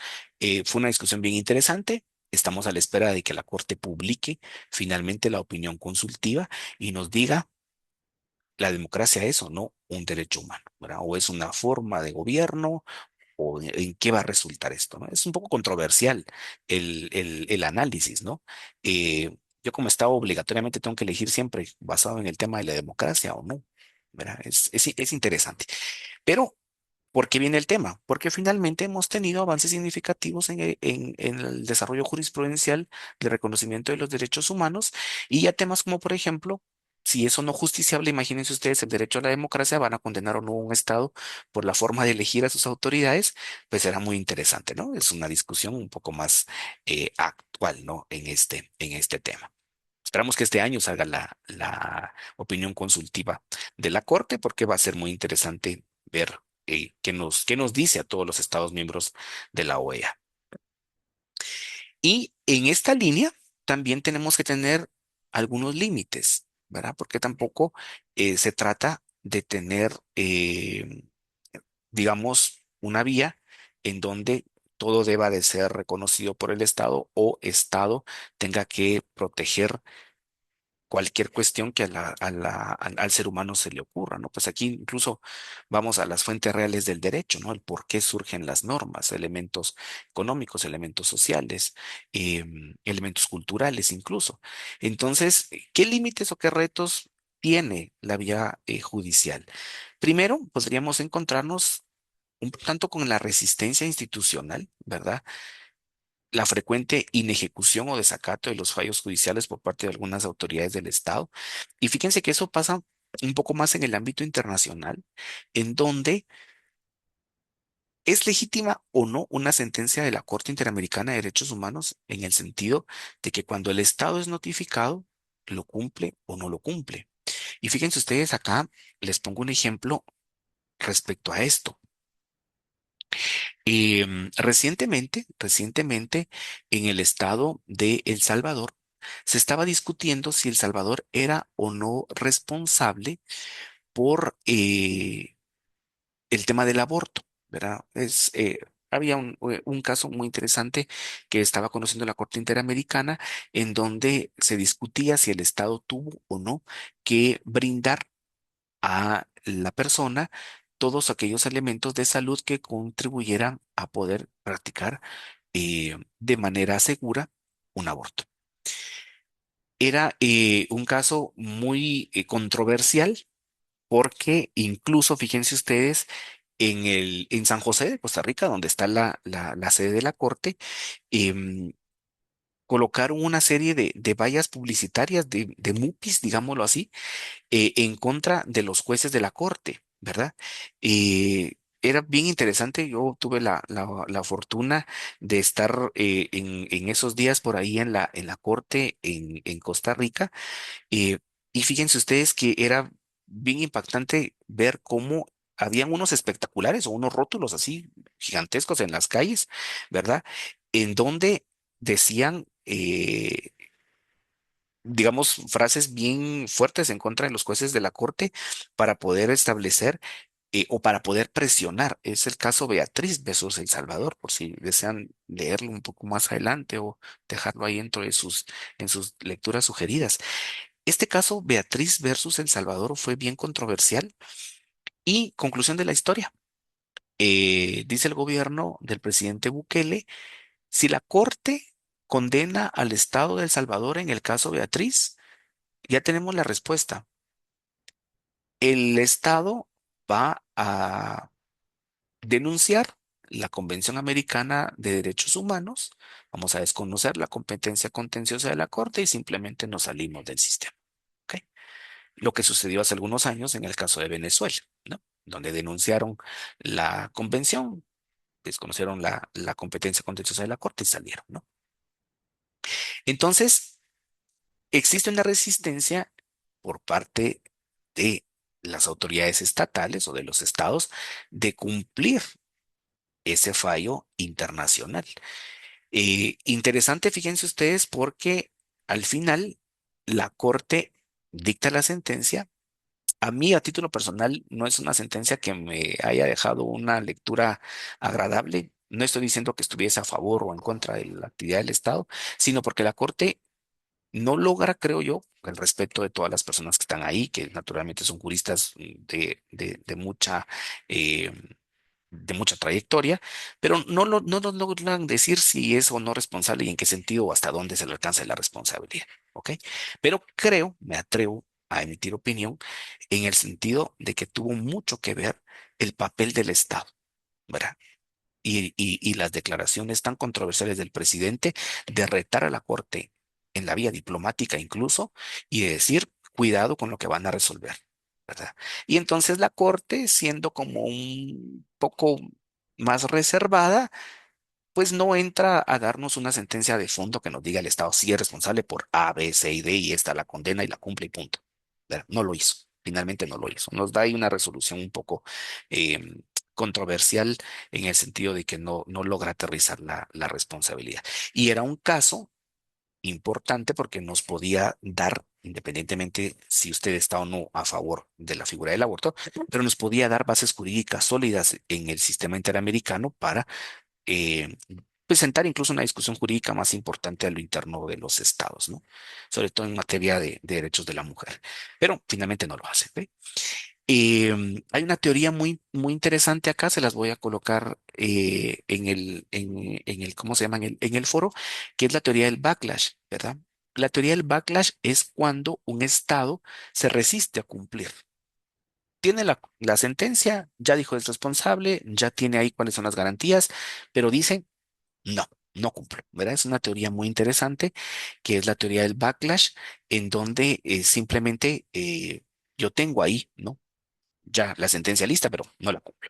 Fue una discusión bien interesante. Estamos a la espera de que la Corte publique finalmente la opinión consultiva y nos diga la democracia es o no un derecho humano, ¿verdad? O es una forma de gobierno, o en qué va a resultar esto, ¿no? Es un poco controversial el análisis, ¿no? Yo como Estado obligatoriamente tengo que elegir siempre basado en el tema de la democracia o no, ¿verdad? Es interesante. Pero ¿por qué viene el tema? Porque finalmente hemos tenido avances significativos en el desarrollo jurisprudencial de reconocimiento de los derechos humanos y ya temas como, por ejemplo, si eso no es justiciable, imagínense ustedes el derecho a la democracia, van a condenar o no a un Estado por la forma de elegir a sus autoridades, pues será muy interesante, ¿no? Es una discusión un poco más actual, ¿no? En este tema. Esperamos que este año salga la opinión consultiva de la Corte porque va a ser muy interesante ver qué nos dice a todos los Estados miembros de la OEA. Y en esta línea también tenemos que tener algunos límites, ¿verdad? Porque tampoco se trata de tener, digamos, una vía en donde todo deba de ser reconocido por el Estado o Estado tenga que proteger cualquier cuestión que al ser humano se le ocurra, ¿no? Pues aquí incluso vamos a las fuentes reales del derecho, ¿no? El por qué surgen las normas, elementos económicos, elementos sociales, elementos culturales incluso. Entonces, ¿qué límites o qué retos tiene la vía judicial? Primero, podríamos encontrarnos un tanto con la resistencia institucional, ¿verdad? La frecuente inejecución o desacato de los fallos judiciales por parte de algunas autoridades del Estado. Y fíjense que eso pasa un poco más en el ámbito internacional, en donde es legítima o no una sentencia de la Corte Interamericana de Derechos Humanos en el sentido de que cuando el Estado es notificado, lo cumple o no lo cumple. Y fíjense ustedes acá, les pongo un ejemplo respecto a esto. Recientemente, en el estado de El Salvador, se estaba discutiendo si El Salvador era o no responsable por el tema del aborto, ¿verdad? Había un caso muy interesante que estaba conociendo la Corte Interamericana en donde se discutía si el Estado tuvo o no que brindar a la persona todos aquellos elementos de salud que contribuyeran a poder practicar de manera segura un aborto. Era un caso muy controversial porque incluso, fíjense ustedes, en San José de Costa Rica, donde está la sede de la corte, em, colocaron una serie de vallas publicitarias, de MUPIs, digámoslo así, en contra de los jueces de la corte, ¿verdad? Era bien interesante, yo tuve la fortuna de estar en esos días por ahí en la corte en Costa Rica, eh, y fíjense ustedes que era bien impactante ver cómo habían unos espectaculares o unos rótulos así gigantescos en las calles, ¿verdad? En donde decían digamos, frases bien fuertes en contra de los jueces de la corte para poder establecer o para poder presionar. Es el caso Beatriz versus El Salvador, por si desean leerlo un poco más adelante o dejarlo ahí dentro de en sus lecturas sugeridas. Este caso Beatriz versus El Salvador fue bien controversial y conclusión de la historia. Dice el gobierno del presidente Bukele, si la corte condena al Estado de El Salvador en el caso Beatriz, ya tenemos la respuesta. El Estado va a denunciar la Convención Americana de Derechos Humanos, vamos a desconocer la competencia contenciosa de la Corte y simplemente nos salimos del sistema. ¿Ok? Lo que sucedió hace algunos años en el caso de Venezuela, ¿no? Donde denunciaron la convención, desconocieron la competencia contenciosa de la Corte y salieron, ¿no? Entonces, existe una resistencia por parte de las autoridades estatales o de los estados de cumplir ese fallo internacional. Interesante, fíjense ustedes, porque al final la Corte dicta la sentencia. A mí, a título personal, no es una sentencia que me haya dejado una lectura agradable. No estoy diciendo que estuviese a favor o en contra de la actividad del Estado, sino porque la Corte no logra, creo yo, el respeto de todas las personas que están ahí, que naturalmente son juristas eh, de mucha trayectoria, pero no nos logran decir si es o no responsable y en qué sentido o hasta dónde se le alcanza la responsabilidad, ¿ok? Pero creo, me atrevo a emitir opinión en el sentido de que tuvo mucho que ver el papel del Estado, ¿verdad? Y las declaraciones tan controversiales del presidente de retar a la Corte en la vía diplomática incluso y de decir, cuidado con lo que van a resolver, ¿verdad? Y entonces la Corte, siendo como un poco más reservada, pues no entra a darnos una sentencia de fondo que nos diga el Estado sí es responsable por A, B, C y D y esta la condena y la cumple y punto. ¿Verdad? No lo hizo. Finalmente no lo hizo. Nos da ahí una resolución un poco eh, controversial en el sentido de que no logra aterrizar la responsabilidad. Y era un caso importante porque nos podía dar, independientemente si usted está o no a favor de la figura del aborto, pero nos podía dar bases jurídicas sólidas en el sistema interamericano para presentar incluso una discusión jurídica más importante a lo interno de los estados, ¿no? Sobre todo en materia de derechos de la mujer. Pero finalmente no lo hace, ¿ve? Hay una teoría muy interesante acá, se las voy a colocar en el, ¿cómo se llama? En el foro, que es la teoría del backlash, ¿verdad? La teoría del backlash es cuando un estado se resiste a cumplir. Tiene la sentencia, ya dijo es responsable, ya tiene ahí cuáles son las garantías, pero dice no, no cumplo, ¿verdad? Es una teoría muy interesante, que es la teoría del backlash, en donde simplemente yo tengo ahí, ¿no? Ya la sentencia lista, pero no la cumplo.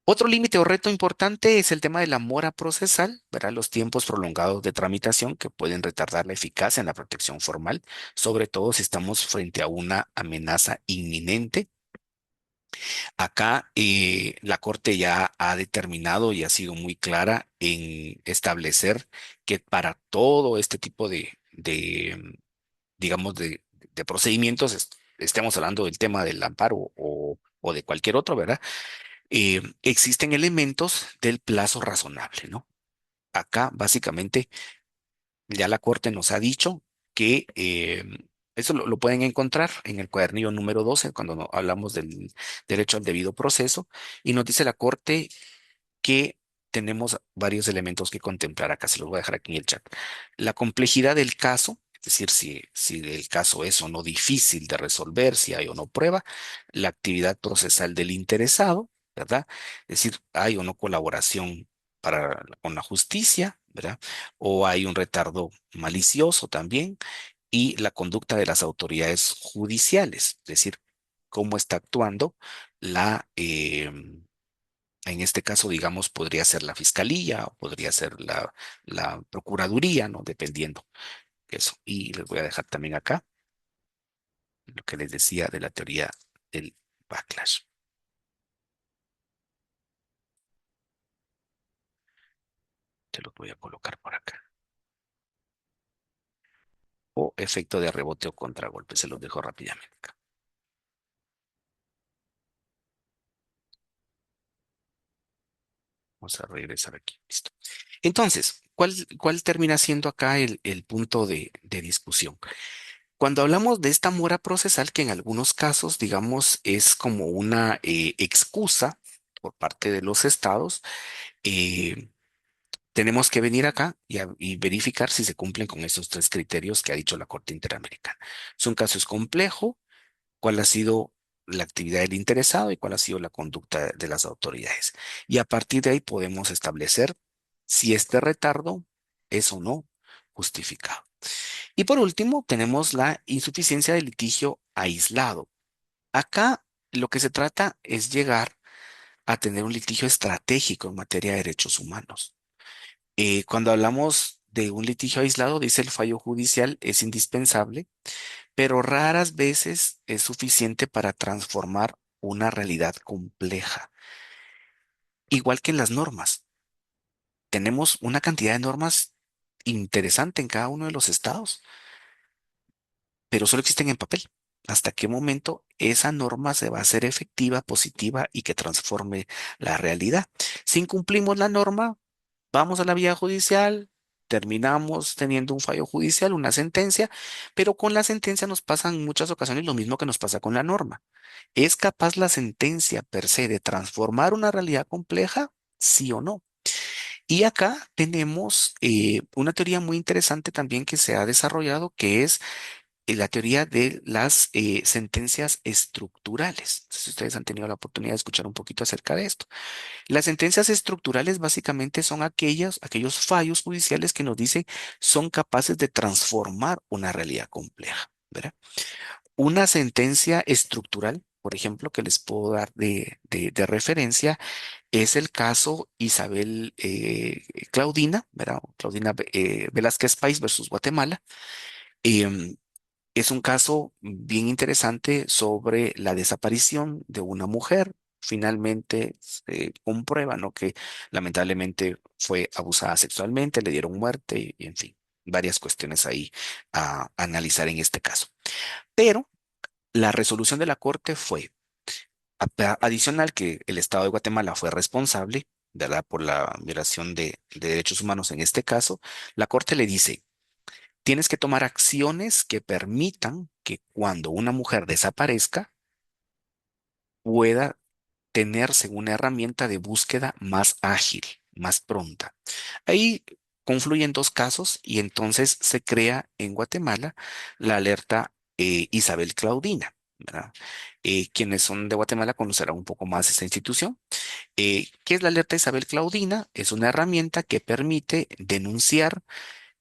Otro límite o reto importante es el tema de la mora procesal, ¿verdad? Los tiempos prolongados de tramitación que pueden retardar la eficacia en la protección formal, sobre todo si estamos frente a una amenaza inminente. Acá la Corte ya ha determinado y ha sido muy clara en establecer que para todo este tipo digamos, de procedimientos, estemos hablando del tema del amparo o de cualquier otro, ¿verdad? Existen elementos del plazo razonable, ¿no? Acá, básicamente, ya la Corte nos ha dicho que eso lo pueden encontrar en el cuadernillo número 12 cuando hablamos del derecho al debido proceso, y nos dice la Corte que tenemos varios elementos que contemplar acá, se los voy a dejar aquí en el chat. La complejidad del caso, es decir, si el caso es o no difícil de resolver, si hay o no prueba, la actividad procesal del interesado, ¿verdad? Es decir, hay o no colaboración con la justicia, ¿verdad? O hay un retardo malicioso también, y la conducta de las autoridades judiciales, es decir, cómo está actuando en este caso, digamos, podría ser la fiscalía o podría ser la procuraduría, ¿no? Dependiendo eso. Y les voy a dejar también acá lo que les decía de la teoría del backlash. Se los voy a colocar por acá. O efecto de rebote o contragolpe. Se los dejo rápidamente acá. Vamos a regresar aquí. Listo. Entonces, ¿cuál termina siendo acá el punto de discusión? Cuando hablamos de esta mora procesal, que en algunos casos, digamos, es como una excusa por parte de los estados, eh, tenemos que venir acá y verificar si se cumplen con esos tres criterios que ha dicho la Corte Interamericana. Es un caso es complejo, cuál ha sido la actividad del interesado y cuál ha sido la conducta de las autoridades. Y a partir de ahí podemos establecer si este retardo es o no justificado. Y por último, tenemos la insuficiencia de litigio aislado. Acá lo que se trata es llegar a tener un litigio estratégico en materia de derechos humanos. Cuando hablamos de un litigio aislado, dice el fallo judicial es indispensable, pero raras veces es suficiente para transformar una realidad compleja. Igual que en las normas. Tenemos una cantidad de normas interesante en cada uno de los estados, pero solo existen en papel. ¿Hasta qué momento esa norma se va a hacer efectiva, positiva y que transforme la realidad? Si incumplimos la norma, vamos a la vía judicial, terminamos teniendo un fallo judicial, una sentencia, pero con la sentencia nos pasa en muchas ocasiones lo mismo que nos pasa con la norma. ¿Es capaz la sentencia per se de transformar una realidad compleja? ¿Sí o no? Y acá tenemos una teoría muy interesante también que se ha desarrollado, que es la teoría de las sentencias estructurales. No sé si ustedes han tenido la oportunidad de escuchar un poquito acerca de esto. Las sentencias estructurales básicamente son aquellos fallos judiciales que nos dicen son capaces de transformar una realidad compleja, ¿verdad? Una sentencia estructural, por ejemplo, que les puedo dar de referencia, es el caso Isabel Claudina, ¿verdad? Claudina Velázquez Páez versus Guatemala. Em, es un caso bien interesante sobre la desaparición de una mujer. Finalmente se comprueba, ¿no? Que lamentablemente fue abusada sexualmente, le dieron muerte y en fin, varias cuestiones ahí a analizar en este caso. Pero la resolución de la Corte fue adicional que el Estado de Guatemala fue responsable, ¿verdad? Por la violación de derechos humanos en este caso, la Corte le dice, tienes que tomar acciones que permitan que cuando una mujer desaparezca pueda tenerse una herramienta de búsqueda más ágil, más pronta. Ahí confluyen dos casos y entonces se crea en Guatemala la alerta Isabel Claudina, ¿verdad? Quienes son de Guatemala conocerán un poco más esta institución. ¿Qué es la alerta Isabel Claudina? Es una herramienta que permite denunciar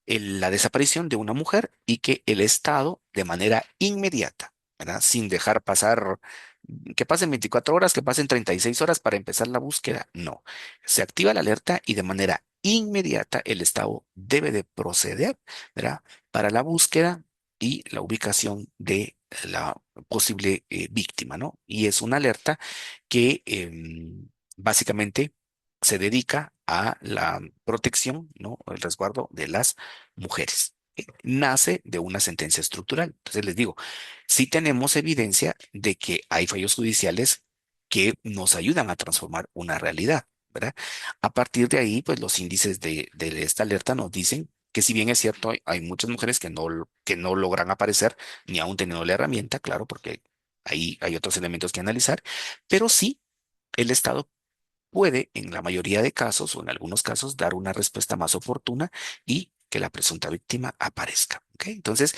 la desaparición de una mujer y que el Estado, de manera inmediata, ¿verdad? Sin dejar pasar, que pasen 24 horas, que pasen 36 horas para empezar la búsqueda. No, se activa la alerta y de manera inmediata el Estado debe de proceder, ¿verdad? Para la búsqueda y la ubicación de la posible víctima, ¿no? Y es una alerta que básicamente se dedica a la protección, ¿no? El resguardo de las mujeres. Nace de una sentencia estructural. Entonces les digo, sí tenemos evidencia de que hay fallos judiciales que nos ayudan a transformar una realidad, ¿verdad? A partir de ahí, pues los índices de esta alerta nos dicen que si bien es cierto, hay muchas mujeres que no logran aparecer ni aún teniendo la herramienta, claro, porque ahí hay otros elementos que analizar, pero sí el Estado puede, en la mayoría de casos o en algunos casos, dar una respuesta más oportuna y que la presunta víctima aparezca. ¿Ok? Entonces,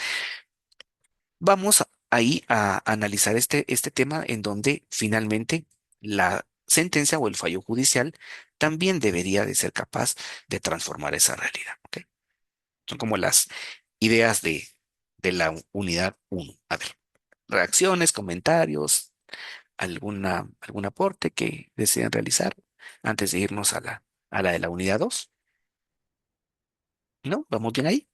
vamos ahí a analizar este tema en donde finalmente la sentencia o el fallo judicial también debería de ser capaz de transformar esa realidad. ¿Ok? Son como las ideas de la unidad uno. A ver, reacciones, comentarios, algún aporte que deseen realizar antes de irnos a la de la unidad 2. ¿No? ¿Vamos bien ahí?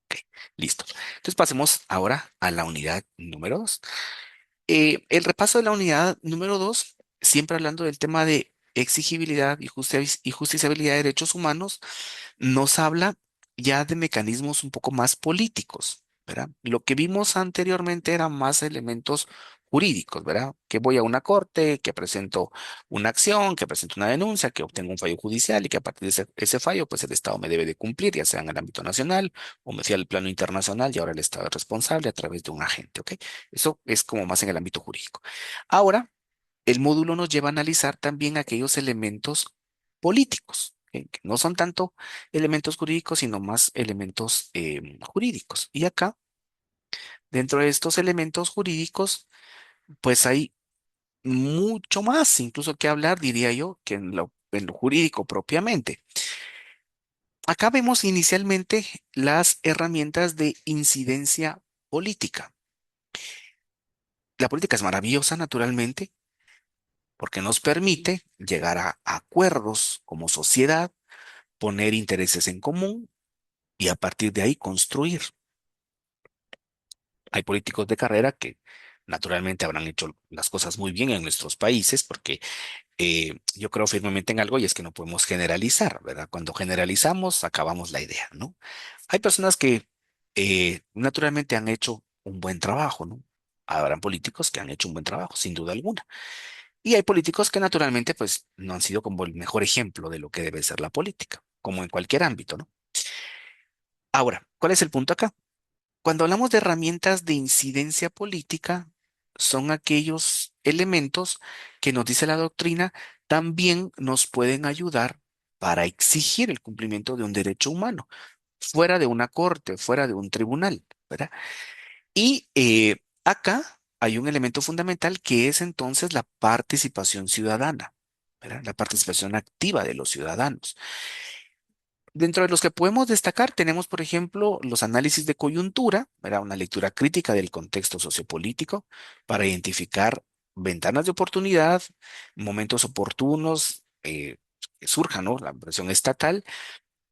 Ok, listo. Entonces pasemos ahora a la unidad número 2. El repaso de la unidad número 2, siempre hablando del tema de exigibilidad y justiciabilidad de derechos humanos, nos habla ya de mecanismos un poco más políticos, ¿verdad? Lo que vimos anteriormente eran más elementos jurídicos, ¿verdad? Que voy a una corte, que presento una acción, que presento una denuncia, que obtengo un fallo judicial y que a partir de ese fallo, pues el Estado me debe de cumplir, ya sea en el ámbito nacional o me fui al plano internacional y ahora el Estado es responsable a través de un agente, ¿ok? Eso es como más en el ámbito jurídico. Ahora, el módulo nos lleva a analizar también aquellos elementos políticos, que no son tanto elementos jurídicos, sino más elementos jurídicos. Y acá, dentro de estos elementos jurídicos, pues hay mucho más, incluso que hablar, diría yo, que en lo jurídico propiamente. Acá vemos inicialmente las herramientas de incidencia política. La política es maravillosa, naturalmente, porque nos permite llegar a acuerdos como sociedad, poner intereses en común y a partir de ahí construir. Hay políticos de carrera que naturalmente habrán hecho las cosas muy bien en nuestros países porque yo creo firmemente en algo y es que no podemos generalizar, ¿verdad? Cuando generalizamos, acabamos la idea, ¿no? Hay personas que naturalmente han hecho un buen trabajo, ¿no? Habrán políticos que han hecho un buen trabajo, sin duda alguna. Y hay políticos que naturalmente pues no han sido como el mejor ejemplo de lo que debe ser la política, como en cualquier ámbito, ¿no? Ahora, ¿cuál es el punto acá? Cuando hablamos de herramientas de incidencia política, son aquellos elementos que nos dice la doctrina, también nos pueden ayudar para exigir el cumplimiento de un derecho humano, fuera de una corte, fuera de un tribunal, ¿verdad? Y acá hay un elemento fundamental que es entonces la participación ciudadana, ¿verdad? La participación activa de los ciudadanos. Dentro de los que podemos destacar, tenemos, por ejemplo, los análisis de coyuntura, ¿verdad? Una lectura crítica del contexto sociopolítico para identificar ventanas de oportunidad, momentos oportunos que surjan, ¿no? La presión estatal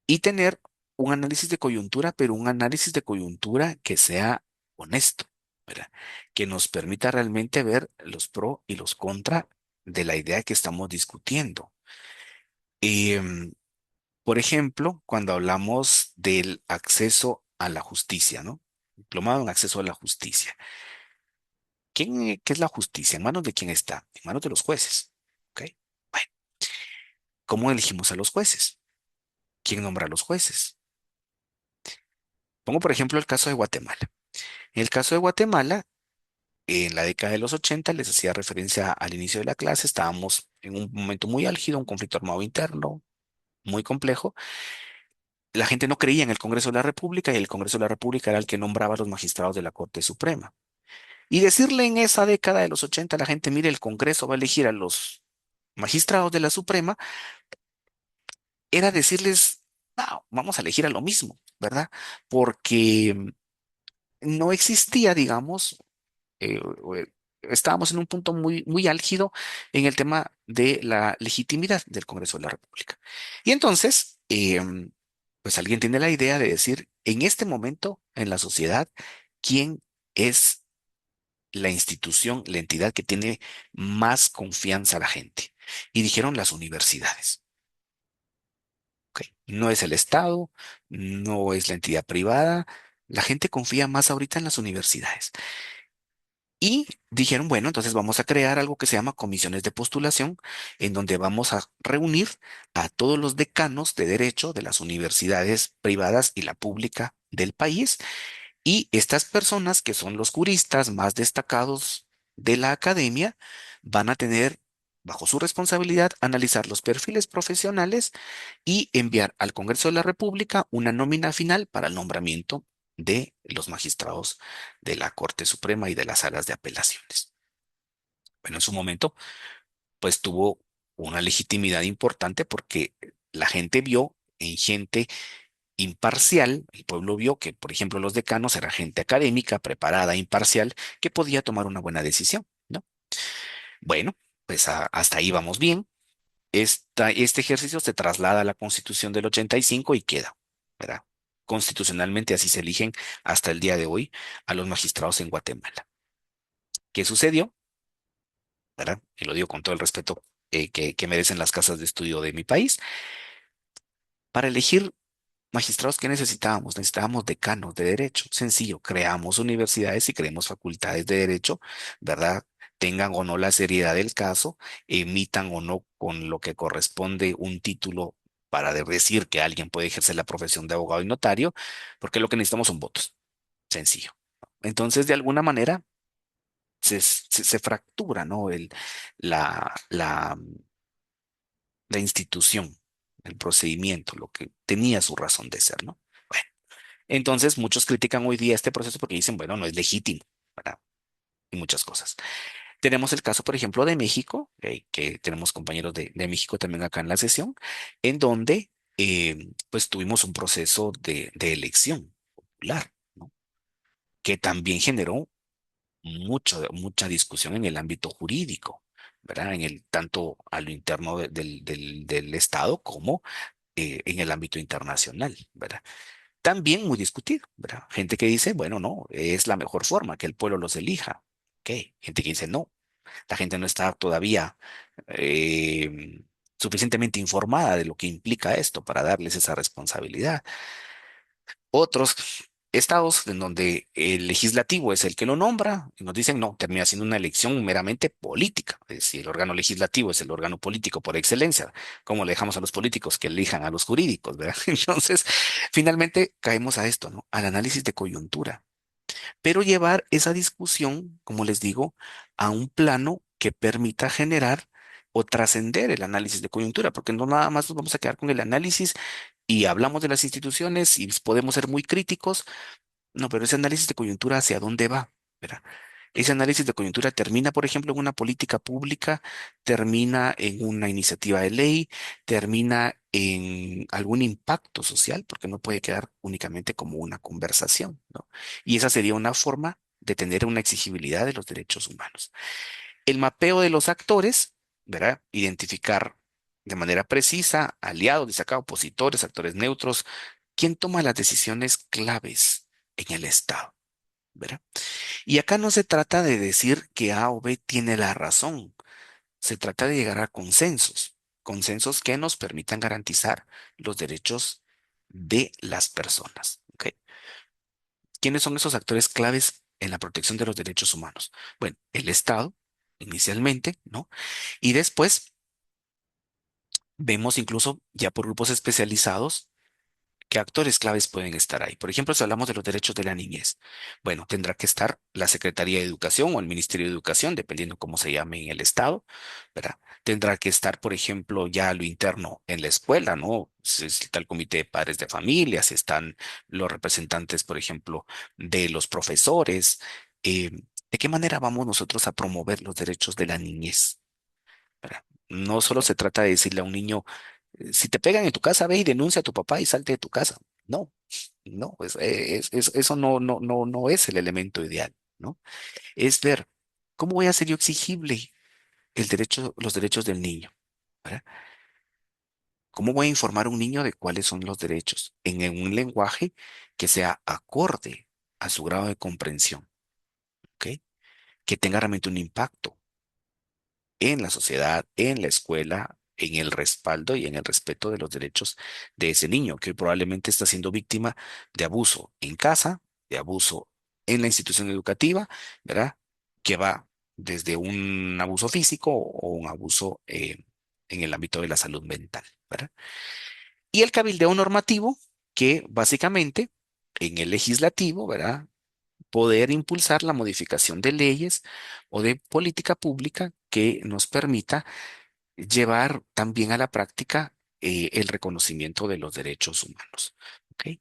y tener un análisis de coyuntura, pero un análisis de coyuntura que sea honesto, ¿verdad? Que nos permita realmente ver los pro y los contra de la idea que estamos discutiendo. Em, por ejemplo, cuando hablamos del acceso a la justicia, ¿no? Diplomado en acceso a la justicia. ¿Qué es la justicia? ¿En manos de quién está? En manos de los jueces. ¿Ok? Bueno, ¿cómo elegimos a los jueces? ¿Quién nombra a los jueces? Pongo, por ejemplo, el caso de Guatemala. En el caso de Guatemala, en la década de los 80, les hacía referencia al inicio de la clase, estábamos en un momento muy álgido, un conflicto armado interno muy complejo. La gente no creía en el Congreso de la República y el Congreso de la República era el que nombraba a los magistrados de la Corte Suprema. Y decirle en esa década de los 80 a la gente, mire, el Congreso va a elegir a los magistrados de la Suprema, era decirles, no, vamos a elegir a lo mismo, ¿verdad? Porque no existía, digamos, eh, eh, estábamos en un punto muy, muy álgido en el tema de la legitimidad del Congreso de la República. Y entonces, pues alguien tiene la idea de decir, en este momento, en la sociedad, ¿quién es la institución, la entidad que tiene más confianza a la gente? Y dijeron las universidades. Ok, no es el Estado, no es la entidad privada. La gente confía más ahorita en las universidades. Y dijeron, bueno, entonces vamos a crear algo que se llama comisiones de postulación, en donde vamos a reunir a todos los decanos de derecho de las universidades privadas y la pública del país. Y estas personas, que son los juristas más destacados de la academia, van a tener bajo su responsabilidad analizar los perfiles profesionales y enviar al Congreso de la República una nómina final para el nombramiento de los magistrados de la Corte Suprema y de las salas de apelaciones. Bueno, en su momento, pues tuvo una legitimidad importante porque la gente vio en gente imparcial, el pueblo vio que, por ejemplo, los decanos eran gente académica, preparada, imparcial, que podía tomar una buena decisión, ¿no? Bueno, pues hasta ahí vamos bien. Este ejercicio se traslada a la Constitución del 85 y queda, ¿verdad? Constitucionalmente así se eligen hasta el día de hoy a los magistrados en Guatemala. ¿Qué sucedió? ¿Verdad? Y lo digo con todo el respeto que merecen las casas de estudio de mi país. Para elegir magistrados, ¿qué necesitábamos? Necesitábamos decanos de derecho. Sencillo, creamos universidades y creemos facultades de derecho, ¿verdad? Tengan o no la seriedad del caso, emitan o no con lo que corresponde un título para decir que alguien puede ejercer la profesión de abogado y notario, porque lo que necesitamos son votos. Sencillo. Entonces, de alguna manera, se fractura, ¿no? La institución, el procedimiento, lo que tenía su razón de ser, ¿no? Bueno, entonces muchos critican hoy día este proceso porque dicen, bueno, no es legítimo, ¿verdad? Y muchas cosas. Tenemos el caso, por ejemplo, de México, que tenemos compañeros de México también acá en la sesión, en donde pues tuvimos un proceso de elección popular, ¿no? Que también generó mucha discusión en el ámbito jurídico, ¿verdad? Tanto a lo interno del Estado como en el ámbito internacional, ¿verdad? También muy discutido, ¿verdad? Gente que dice, bueno, no, es la mejor forma que el pueblo los elija. Ok, gente que dice, no, la gente no está todavía eh, suficientemente informada de lo que implica esto para darles esa responsabilidad. Otros estados en donde el legislativo es el que lo nombra, y nos dicen, no, termina siendo una elección meramente política. Es decir, el órgano legislativo es el órgano político por excelencia. ¿Cómo le dejamos a los políticos que elijan a los jurídicos, verdad? Entonces, finalmente caemos a esto, ¿no? Al análisis de coyuntura. Pero llevar esa discusión, como les digo, a un plano que permita generar o trascender el análisis de coyuntura, porque no nada más nos vamos a quedar con el análisis y hablamos de las instituciones y podemos ser muy críticos, no, pero ese análisis de coyuntura, ¿hacia dónde va? ¿Verdad? Ese análisis de coyuntura termina, por ejemplo, en una política pública, termina en una iniciativa de ley, termina en algún impacto social, porque no puede quedar únicamente como una conversación, ¿no? Y esa sería una forma de tener una exigibilidad de los derechos humanos. El mapeo de los actores, ¿verdad? Identificar de manera precisa aliados, dice acá, opositores, actores neutros, quién toma las decisiones claves en el Estado, ¿verdad? Y acá no se trata de decir que A o B tiene la razón, se trata de llegar a consensos, consensos que nos permitan garantizar los derechos de las personas, ¿ok? ¿Quiénes son esos actores claves en la protección de los derechos humanos? Bueno, el Estado, inicialmente, ¿no? Y después Vemos incluso ya por grupos especializados ¿qué actores claves pueden estar ahí? Por ejemplo, si hablamos de los derechos de la niñez, bueno, tendrá que estar la Secretaría de Educación o el Ministerio de Educación, dependiendo cómo se llame en el estado, ¿verdad? Tendrá que estar, por ejemplo, ya lo interno en la escuela, ¿no? Si está el comité de padres de familia, si están los representantes, por ejemplo, de los profesores. eh, ¿De qué manera vamos nosotros a promover los derechos de la niñez? ¿Verdad? No solo se trata de decirle a un niño, si te pegan en tu casa, ve y denuncia a tu papá y salte de tu casa. No, no, pues, eso no es el elemento ideal, ¿no? Es ver cómo voy a hacer yo exigible los derechos del niño, ¿verdad? ¿Cómo voy a informar a un niño de cuáles son los derechos en un lenguaje que sea acorde a su grado de comprensión, ¿ok? Que tenga realmente un impacto en la sociedad, en la escuela, en el respaldo y en el respeto de los derechos de ese niño, que probablemente está siendo víctima de abuso en casa, de abuso en la institución educativa, ¿verdad? Que va desde un abuso físico o un abuso en el ámbito de la salud mental, ¿verdad? Y el cabildeo normativo, que básicamente en el legislativo, ¿verdad? Poder impulsar la modificación de leyes o de política pública que nos permita llevar también a la práctica el reconocimiento de los derechos humanos. ¿Ok?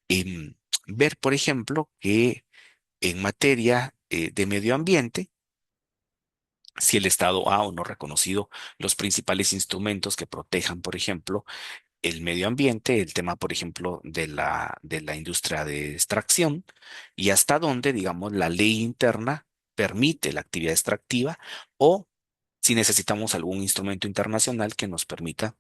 Em, Ver, por ejemplo, que en materia de medio ambiente, si el Estado ha o no reconocido los principales instrumentos que protejan, por ejemplo, el medio ambiente, el tema, por ejemplo, de la industria de extracción, y hasta dónde, digamos, la ley interna permite la actividad extractiva o si necesitamos algún instrumento internacional que nos permita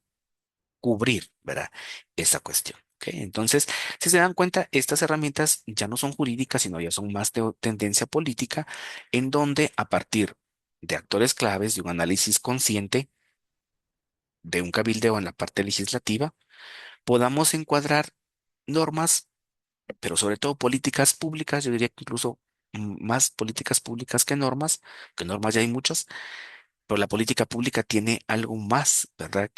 cubrir, ¿verdad? Esa cuestión. ¿Ok? Entonces, si se dan cuenta, estas herramientas ya no son jurídicas, sino ya son más de tendencia política, en donde a partir de actores claves, de un análisis consciente, de un cabildeo en la parte legislativa, podamos encuadrar normas, pero sobre todo políticas públicas, yo diría que incluso más políticas públicas que normas ya hay muchas, pero la política pública tiene algo más, ¿verdad?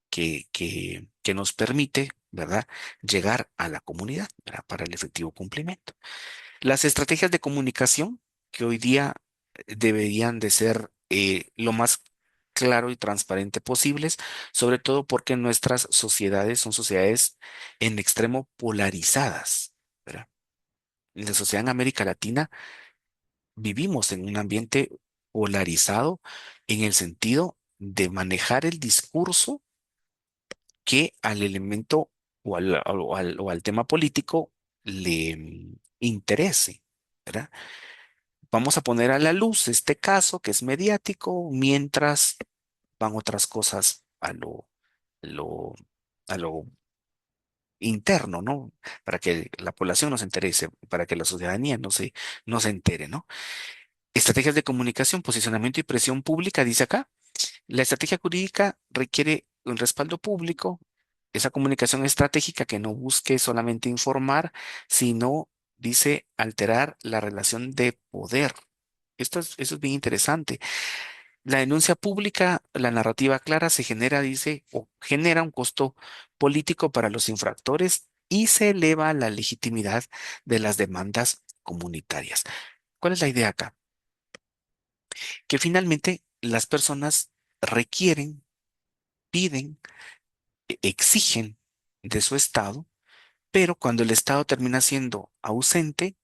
Que nos permite, ¿verdad? Llegar a la comunidad, ¿verdad? Para el efectivo cumplimiento. Las estrategias de comunicación que hoy día deberían de ser lo más claro y transparente posibles, sobre todo porque nuestras sociedades son sociedades en extremo polarizadas, ¿verdad? En la sociedad en América Latina vivimos en un ambiente polarizado en el sentido de manejar el discurso que al elemento o al tema político le interese, ¿verdad? Vamos a poner a la luz este caso que es mediático, mientras van otras cosas lo, a lo interno, ¿no? Para que la población no se interese, para que la ciudadanía no se entere, ¿no? Estrategias de comunicación, posicionamiento y presión pública, dice acá. La estrategia jurídica requiere un respaldo público, esa comunicación estratégica que no busque solamente informar, sino, dice, alterar la relación de poder. Eso es bien interesante. La denuncia pública, la narrativa clara se genera, dice, o genera un costo político para los infractores y se eleva la legitimidad de las demandas comunitarias. ¿Cuál es la idea acá? Que finalmente las personas requieren, piden, exigen de su Estado, pero cuando el Estado termina siendo ausente,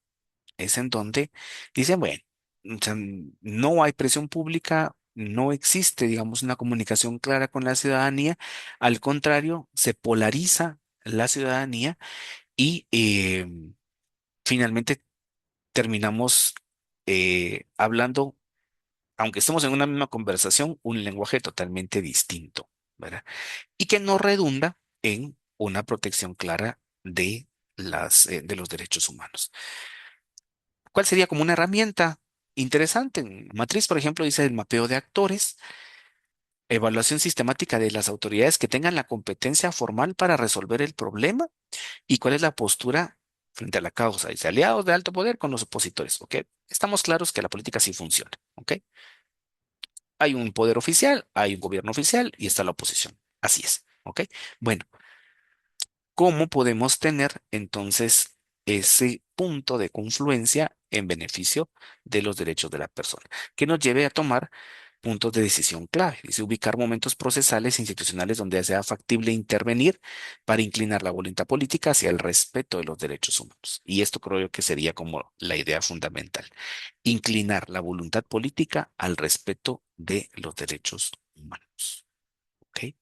es en donde dicen, bueno, o sea, no hay presión pública, no existe, digamos, una comunicación clara con la ciudadanía, al contrario, se polariza la ciudadanía y finalmente terminamos hablando, aunque estemos en una misma conversación, un lenguaje totalmente distinto, ¿verdad? Y que no redunda en una protección clara de los derechos humanos. ¿Cuál sería como una herramienta interesante? En Matriz, por ejemplo, dice el mapeo de actores, evaluación sistemática de las autoridades que tengan la competencia formal para resolver el problema y cuál es la postura frente a la causa. Dice aliados de alto poder con los opositores. ¿Ok? Estamos claros que la política sí funciona. ¿Ok? Hay un poder oficial, hay un gobierno oficial y está la oposición. Así es, ¿ok? Bueno, ¿cómo podemos tener entonces ese punto de confluencia en beneficio de los derechos de la persona? Que nos lleve a tomar puntos de decisión clave. Dice ubicar momentos procesales e institucionales donde sea factible intervenir para inclinar la voluntad política hacia el respeto de los derechos humanos. Y esto creo yo que sería como la idea fundamental. Inclinar la voluntad política al respeto de los derechos humanos. ¿Ok?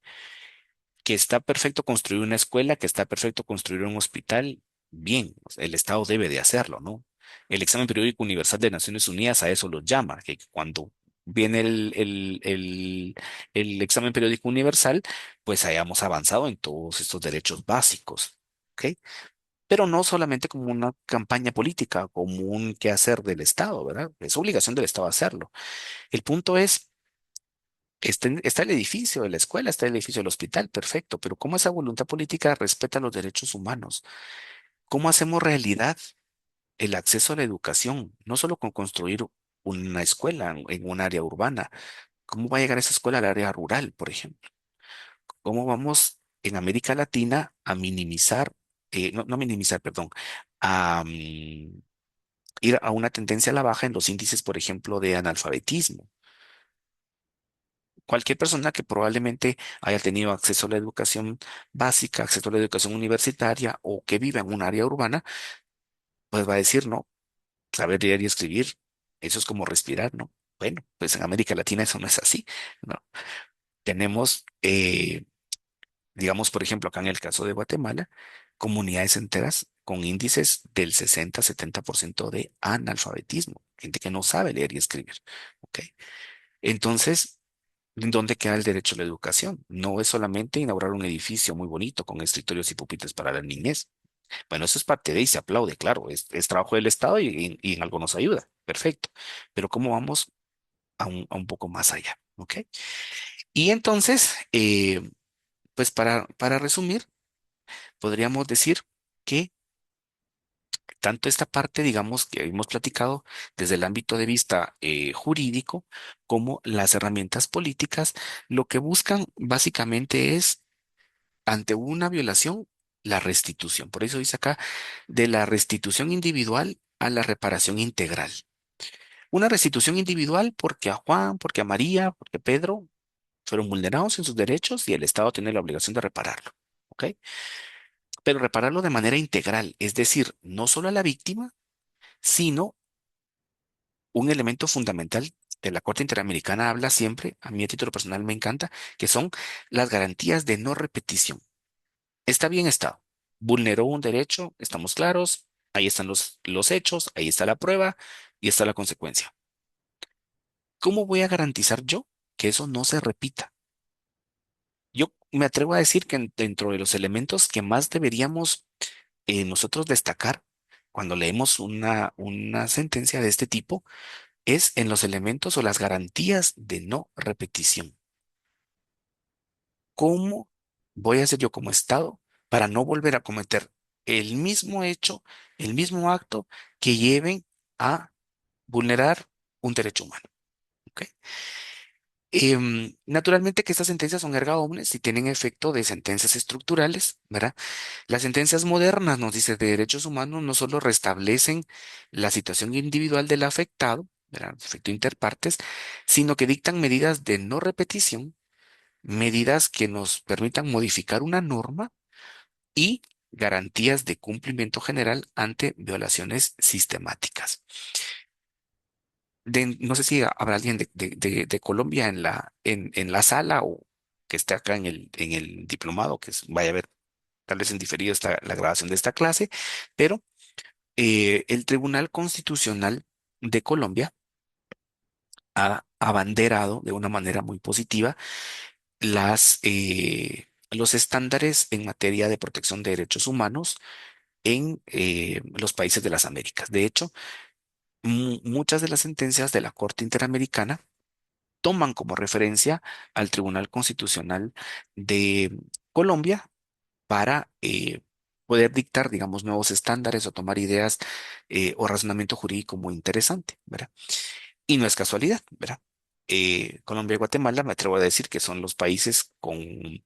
Que está perfecto construir una escuela, que está perfecto construir un hospital, bien, o sea, el Estado debe de hacerlo, ¿no? El examen periódico universal de Naciones Unidas a eso lo llama, que cuando viene el examen periódico universal, pues hayamos avanzado en todos estos derechos básicos, ¿ok? Pero no solamente como una campaña política, como un quehacer del Estado, ¿verdad? Es obligación del Estado hacerlo. El punto es está el edificio de la escuela, está el edificio del hospital, perfecto, pero ¿cómo esa voluntad política respeta los derechos humanos? ¿Cómo hacemos realidad el acceso a la educación? No solo con construir una escuela en un área urbana. ¿Cómo va a llegar esa escuela al área rural, por ejemplo? ¿Cómo vamos en América Latina a minimizar, no minimizar, perdón, a ir a una tendencia a la baja en los índices, por ejemplo, de analfabetismo? Cualquier persona que probablemente haya tenido acceso a la educación básica, acceso a la educación universitaria o que viva en un área urbana, pues va a decir, no, saber leer y escribir, eso es como respirar, ¿no? Bueno, pues en América Latina eso no es así, ¿no? Tenemos, digamos, por ejemplo, acá en el caso de Guatemala, comunidades enteras con índices del 60-70% de analfabetismo, gente que no sabe leer y escribir, ¿ok? Entonces, ¿dónde queda el derecho a la educación? No es solamente inaugurar un edificio muy bonito con escritorios y pupitres para la niñez. Bueno, eso es parte de y se aplaude, claro, es trabajo del Estado y en algo nos ayuda. Perfecto. Pero ¿cómo vamos a un poco más allá? ¿Ok? Y entonces, pues para resumir, podríamos decir que tanto esta parte, digamos, que hemos platicado desde el ámbito de vista jurídico, como las herramientas políticas, lo que buscan básicamente es ante una violación, la restitución. Por eso dice acá, de la restitución individual a la reparación integral. Una restitución individual porque a Juan, porque a María, porque a Pedro fueron vulnerados en sus derechos y el Estado tiene la obligación de repararlo. ¿Ok? Pero repararlo de manera integral, es decir, no solo a la víctima, sino un elemento fundamental de la Corte Interamericana habla siempre, a mí a título personal me encanta, que son las garantías de no repetición. Está bien estado. Vulneró un derecho, estamos claros, ahí están los hechos, ahí está la prueba y está la consecuencia. ¿Cómo voy a garantizar yo que eso no se repita? Yo me atrevo a decir que dentro de los elementos que más deberíamos nosotros destacar cuando leemos una sentencia de este tipo es en los elementos o las garantías de no repetición. ¿Cómo voy a hacer yo como Estado para no volver a cometer el mismo hecho, el mismo acto que lleven a vulnerar un derecho humano? ¿Ok? Naturalmente que estas sentencias son erga omnes y tienen efecto de sentencias estructurales, ¿verdad? Las sentencias modernas, nos dice, de derechos humanos no solo restablecen la situación individual del afectado, ¿verdad? Efecto interpartes, sino que dictan medidas de no repetición, medidas que nos permitan modificar una norma y garantías de cumplimiento general ante violaciones sistemáticas. No sé si habrá alguien de Colombia en la sala o que esté acá en el diplomado, vaya a ver tal vez en diferido la grabación de esta clase, pero el Tribunal Constitucional de Colombia ha abanderado de una manera muy positiva los estándares en materia de protección de derechos humanos en los países de las Américas. De hecho, muchas de las sentencias de la Corte Interamericana toman como referencia al Tribunal Constitucional de Colombia para poder dictar, digamos, nuevos estándares o tomar ideas o razonamiento jurídico muy interesante, ¿verdad? Y no es casualidad, ¿verdad? Colombia y Guatemala, me atrevo a decir que son los países con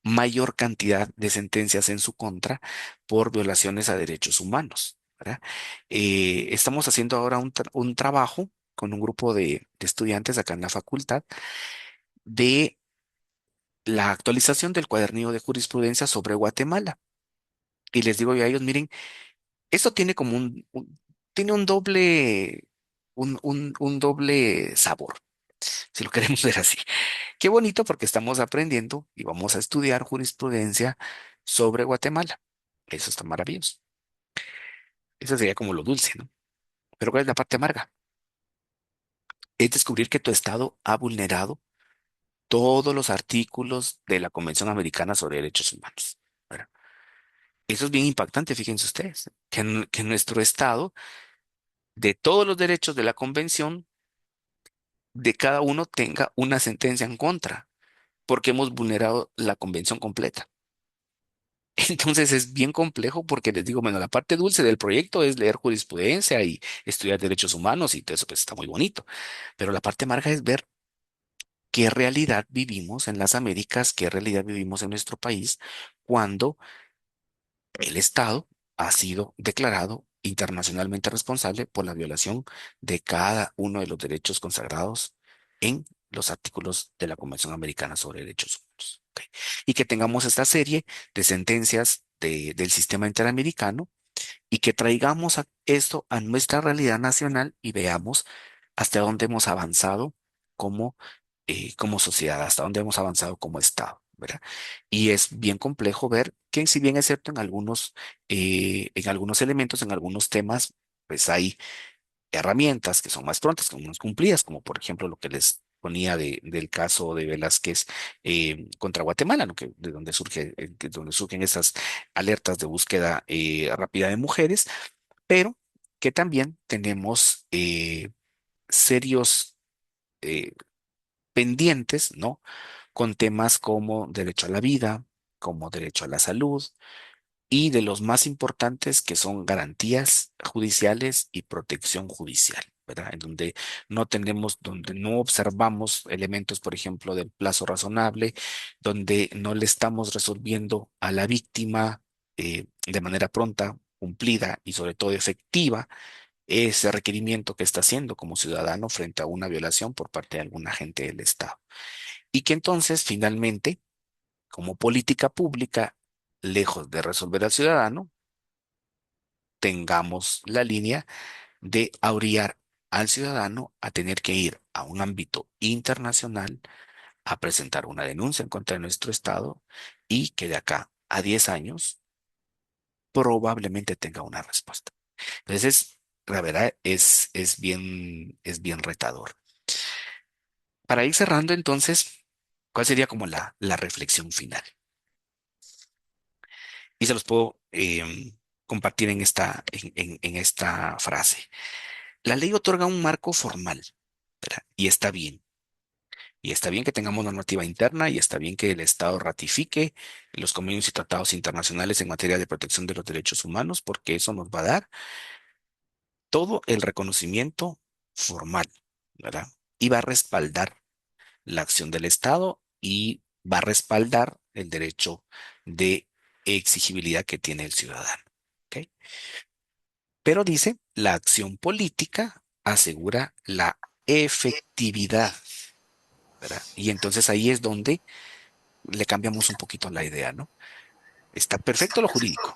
mayor cantidad de sentencias en su contra por violaciones a derechos humanos, ¿verdad? Estamos haciendo ahora un trabajo con un grupo de estudiantes acá en la facultad de la actualización del cuadernillo de jurisprudencia sobre Guatemala. Y les digo yo a ellos, miren, esto tiene como tiene un doble sabor, si lo queremos ver así. Qué bonito porque estamos aprendiendo y vamos a estudiar jurisprudencia sobre Guatemala. Eso está maravilloso. Eso sería como lo dulce, ¿no? Pero ¿cuál es la parte amarga? Es descubrir que tu estado ha vulnerado todos los artículos de la Convención Americana sobre Derechos Humanos. ¿Verdad? Eso es bien impactante, fíjense ustedes, que nuestro estado, de todos los derechos de la Convención, de cada uno tenga una sentencia en contra, porque hemos vulnerado la Convención completa. Entonces es bien complejo porque les digo, bueno, la parte dulce del proyecto es leer jurisprudencia y estudiar derechos humanos y todo eso pues está muy bonito, pero la parte amarga es ver qué realidad vivimos en las Américas, qué realidad vivimos en nuestro país cuando el Estado ha sido declarado internacionalmente responsable por la violación de cada uno de los derechos consagrados en los artículos de la Convención Americana sobre Derechos Humanos. ¿Ok? Y que tengamos esta serie de sentencias del sistema interamericano y que traigamos esto a nuestra realidad nacional y veamos hasta dónde hemos avanzado como, como sociedad, hasta dónde hemos avanzado como Estado, ¿verdad? Y es bien complejo ver que si bien es cierto en algunos elementos, en algunos temas, pues hay herramientas que son más prontas, que son más cumplidas, como por ejemplo lo que les ponía del caso de Velázquez contra Guatemala, ¿no? De donde donde surgen esas alertas de búsqueda rápida de mujeres, pero que también tenemos serios eh, pendientes, ¿no? Con temas como derecho a la vida, como derecho a la salud, y de los más importantes que son garantías judiciales y protección judicial, ¿verdad? En donde donde no observamos elementos, por ejemplo, del plazo razonable, donde no le estamos resolviendo a la víctima de manera pronta, cumplida y sobre todo efectiva ese requerimiento que está haciendo como ciudadano frente a una violación por parte de algún agente del Estado. Y que entonces, finalmente, como política pública, lejos de resolver al ciudadano, tengamos la línea de orillar al ciudadano a tener que ir a un ámbito internacional a presentar una denuncia en contra de nuestro Estado y que de acá a 10 años probablemente tenga una respuesta. Entonces, la verdad es bien retador. Para ir cerrando, entonces, ¿cuál sería como la reflexión final? Y se los puedo compartir en esta frase. La ley otorga un marco formal, ¿verdad? Y está bien. Y está bien que tengamos normativa interna y está bien que el Estado ratifique los convenios y tratados internacionales en materia de protección de los derechos humanos, porque eso nos va a dar todo el reconocimiento formal, ¿verdad? Y va a respaldar la acción del Estado y va a respaldar el derecho de exigibilidad que tiene el ciudadano. ¿Ok? Pero dice, la acción política asegura la efectividad, ¿verdad? Y entonces ahí es donde le cambiamos un poquito la idea, ¿no? Está perfecto lo jurídico,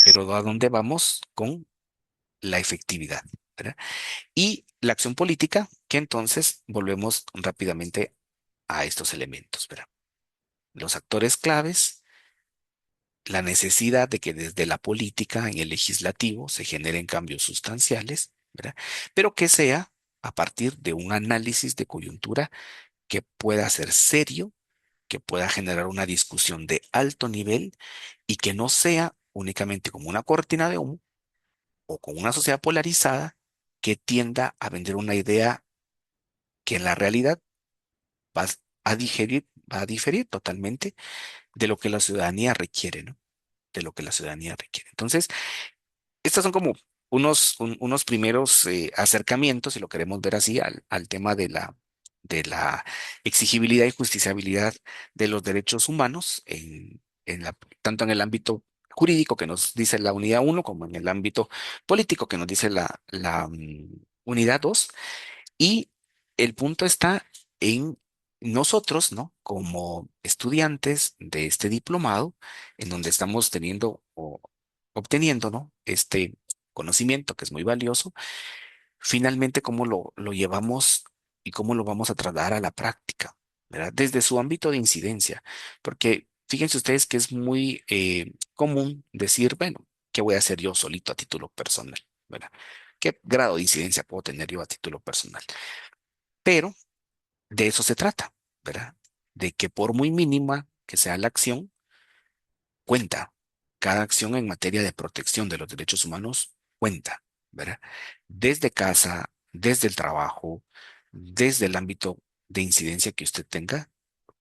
pero ¿a dónde vamos con la efectividad? ¿Verdad? Y la acción política, que entonces volvemos rápidamente a estos elementos, ¿verdad? Los actores claves, la necesidad de que desde la política en el legislativo se generen cambios sustanciales, ¿verdad? Pero que sea a partir de un análisis de coyuntura que pueda ser serio, que pueda generar una discusión de alto nivel y que no sea únicamente como una cortina de humo o con una sociedad polarizada que tienda a vender una idea que en la realidad va va a diferir totalmente de lo que la ciudadanía requiere, ¿no? De lo que la ciudadanía requiere. Entonces, estos son como unos primeros acercamientos, si lo queremos ver así, al tema de la exigibilidad y justiciabilidad de los derechos humanos tanto en el ámbito jurídico que nos dice la unidad uno como en el ámbito político que nos dice la unidad 2. Y el punto está en nosotros, ¿no? Como estudiantes de este diplomado, en donde estamos teniendo o obteniendo, ¿no? Este conocimiento que es muy valioso, finalmente cómo lo llevamos y cómo lo vamos a trasladar a la práctica, ¿verdad? Desde su ámbito de incidencia, porque fíjense ustedes que es muy común decir, bueno, ¿qué voy a hacer yo solito a título personal? ¿Verdad? ¿Qué grado de incidencia puedo tener yo a título personal? Pero de eso se trata, ¿verdad? De que por muy mínima que sea la acción, cuenta. Cada acción en materia de protección de los derechos humanos cuenta, ¿verdad? Desde casa, desde el trabajo, desde el ámbito de incidencia que usted tenga,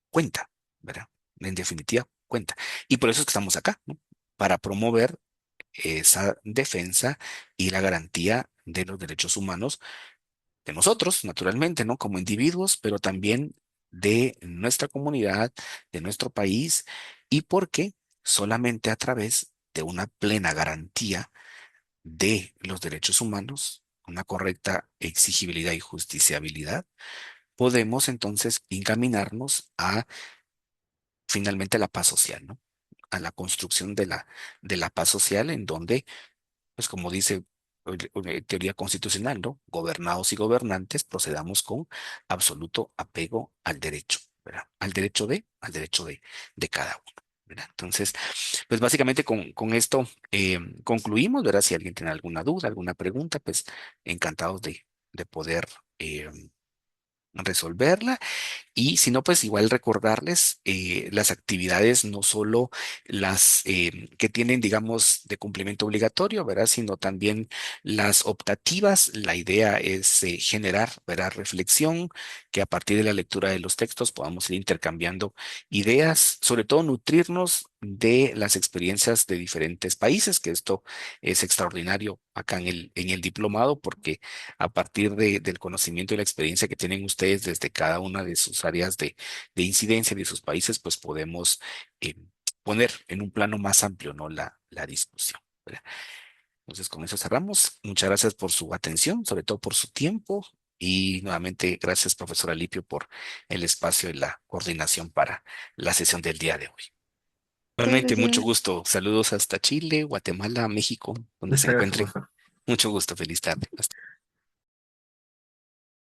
cuenta, ¿verdad? En definitiva, cuenta. Y por eso es que estamos acá, ¿no? Para promover esa defensa y la garantía de los derechos humanos de nosotros, naturalmente, ¿no? Como individuos, pero también de nuestra comunidad, de nuestro país, y porque solamente a través de una plena garantía de los derechos humanos, una correcta exigibilidad y justiciabilidad, podemos entonces encaminarnos a finalmente la paz social, ¿no? A la construcción de la paz social en donde pues como dice teoría constitucional, ¿no? Gobernados y gobernantes procedamos con absoluto apego al derecho, ¿verdad? Al derecho de cada uno, ¿verdad? Entonces, pues básicamente con esto concluimos, ¿verdad? Si alguien tiene alguna duda, alguna pregunta, pues encantados de poder resolverla. Y si no, pues igual recordarles las actividades, no solo las que tienen, digamos, de cumplimiento obligatorio, ¿verdad? Sino también las optativas. La idea es generar, ¿verdad? Reflexión, que a partir de la lectura de los textos podamos ir intercambiando ideas, sobre todo nutrirnos de las experiencias de diferentes países, que esto es extraordinario acá en el diplomado, porque a partir del conocimiento y la experiencia que tienen ustedes desde cada una de sus áreas de incidencia de sus países, pues podemos eh, poner en un plano más amplio, ¿no? La discusión, ¿verdad? Entonces, con eso cerramos. Muchas gracias por su atención, sobre todo por su tiempo. Y nuevamente, gracias, profesora Lipio, por el espacio y la coordinación para la sesión del día de hoy. Muchas Realmente, mucho gracias. gusto. Saludos hasta Chile, Guatemala, México, donde se Muchas gracias, encuentren. profesor. Mucho gusto. Feliz tarde. Hasta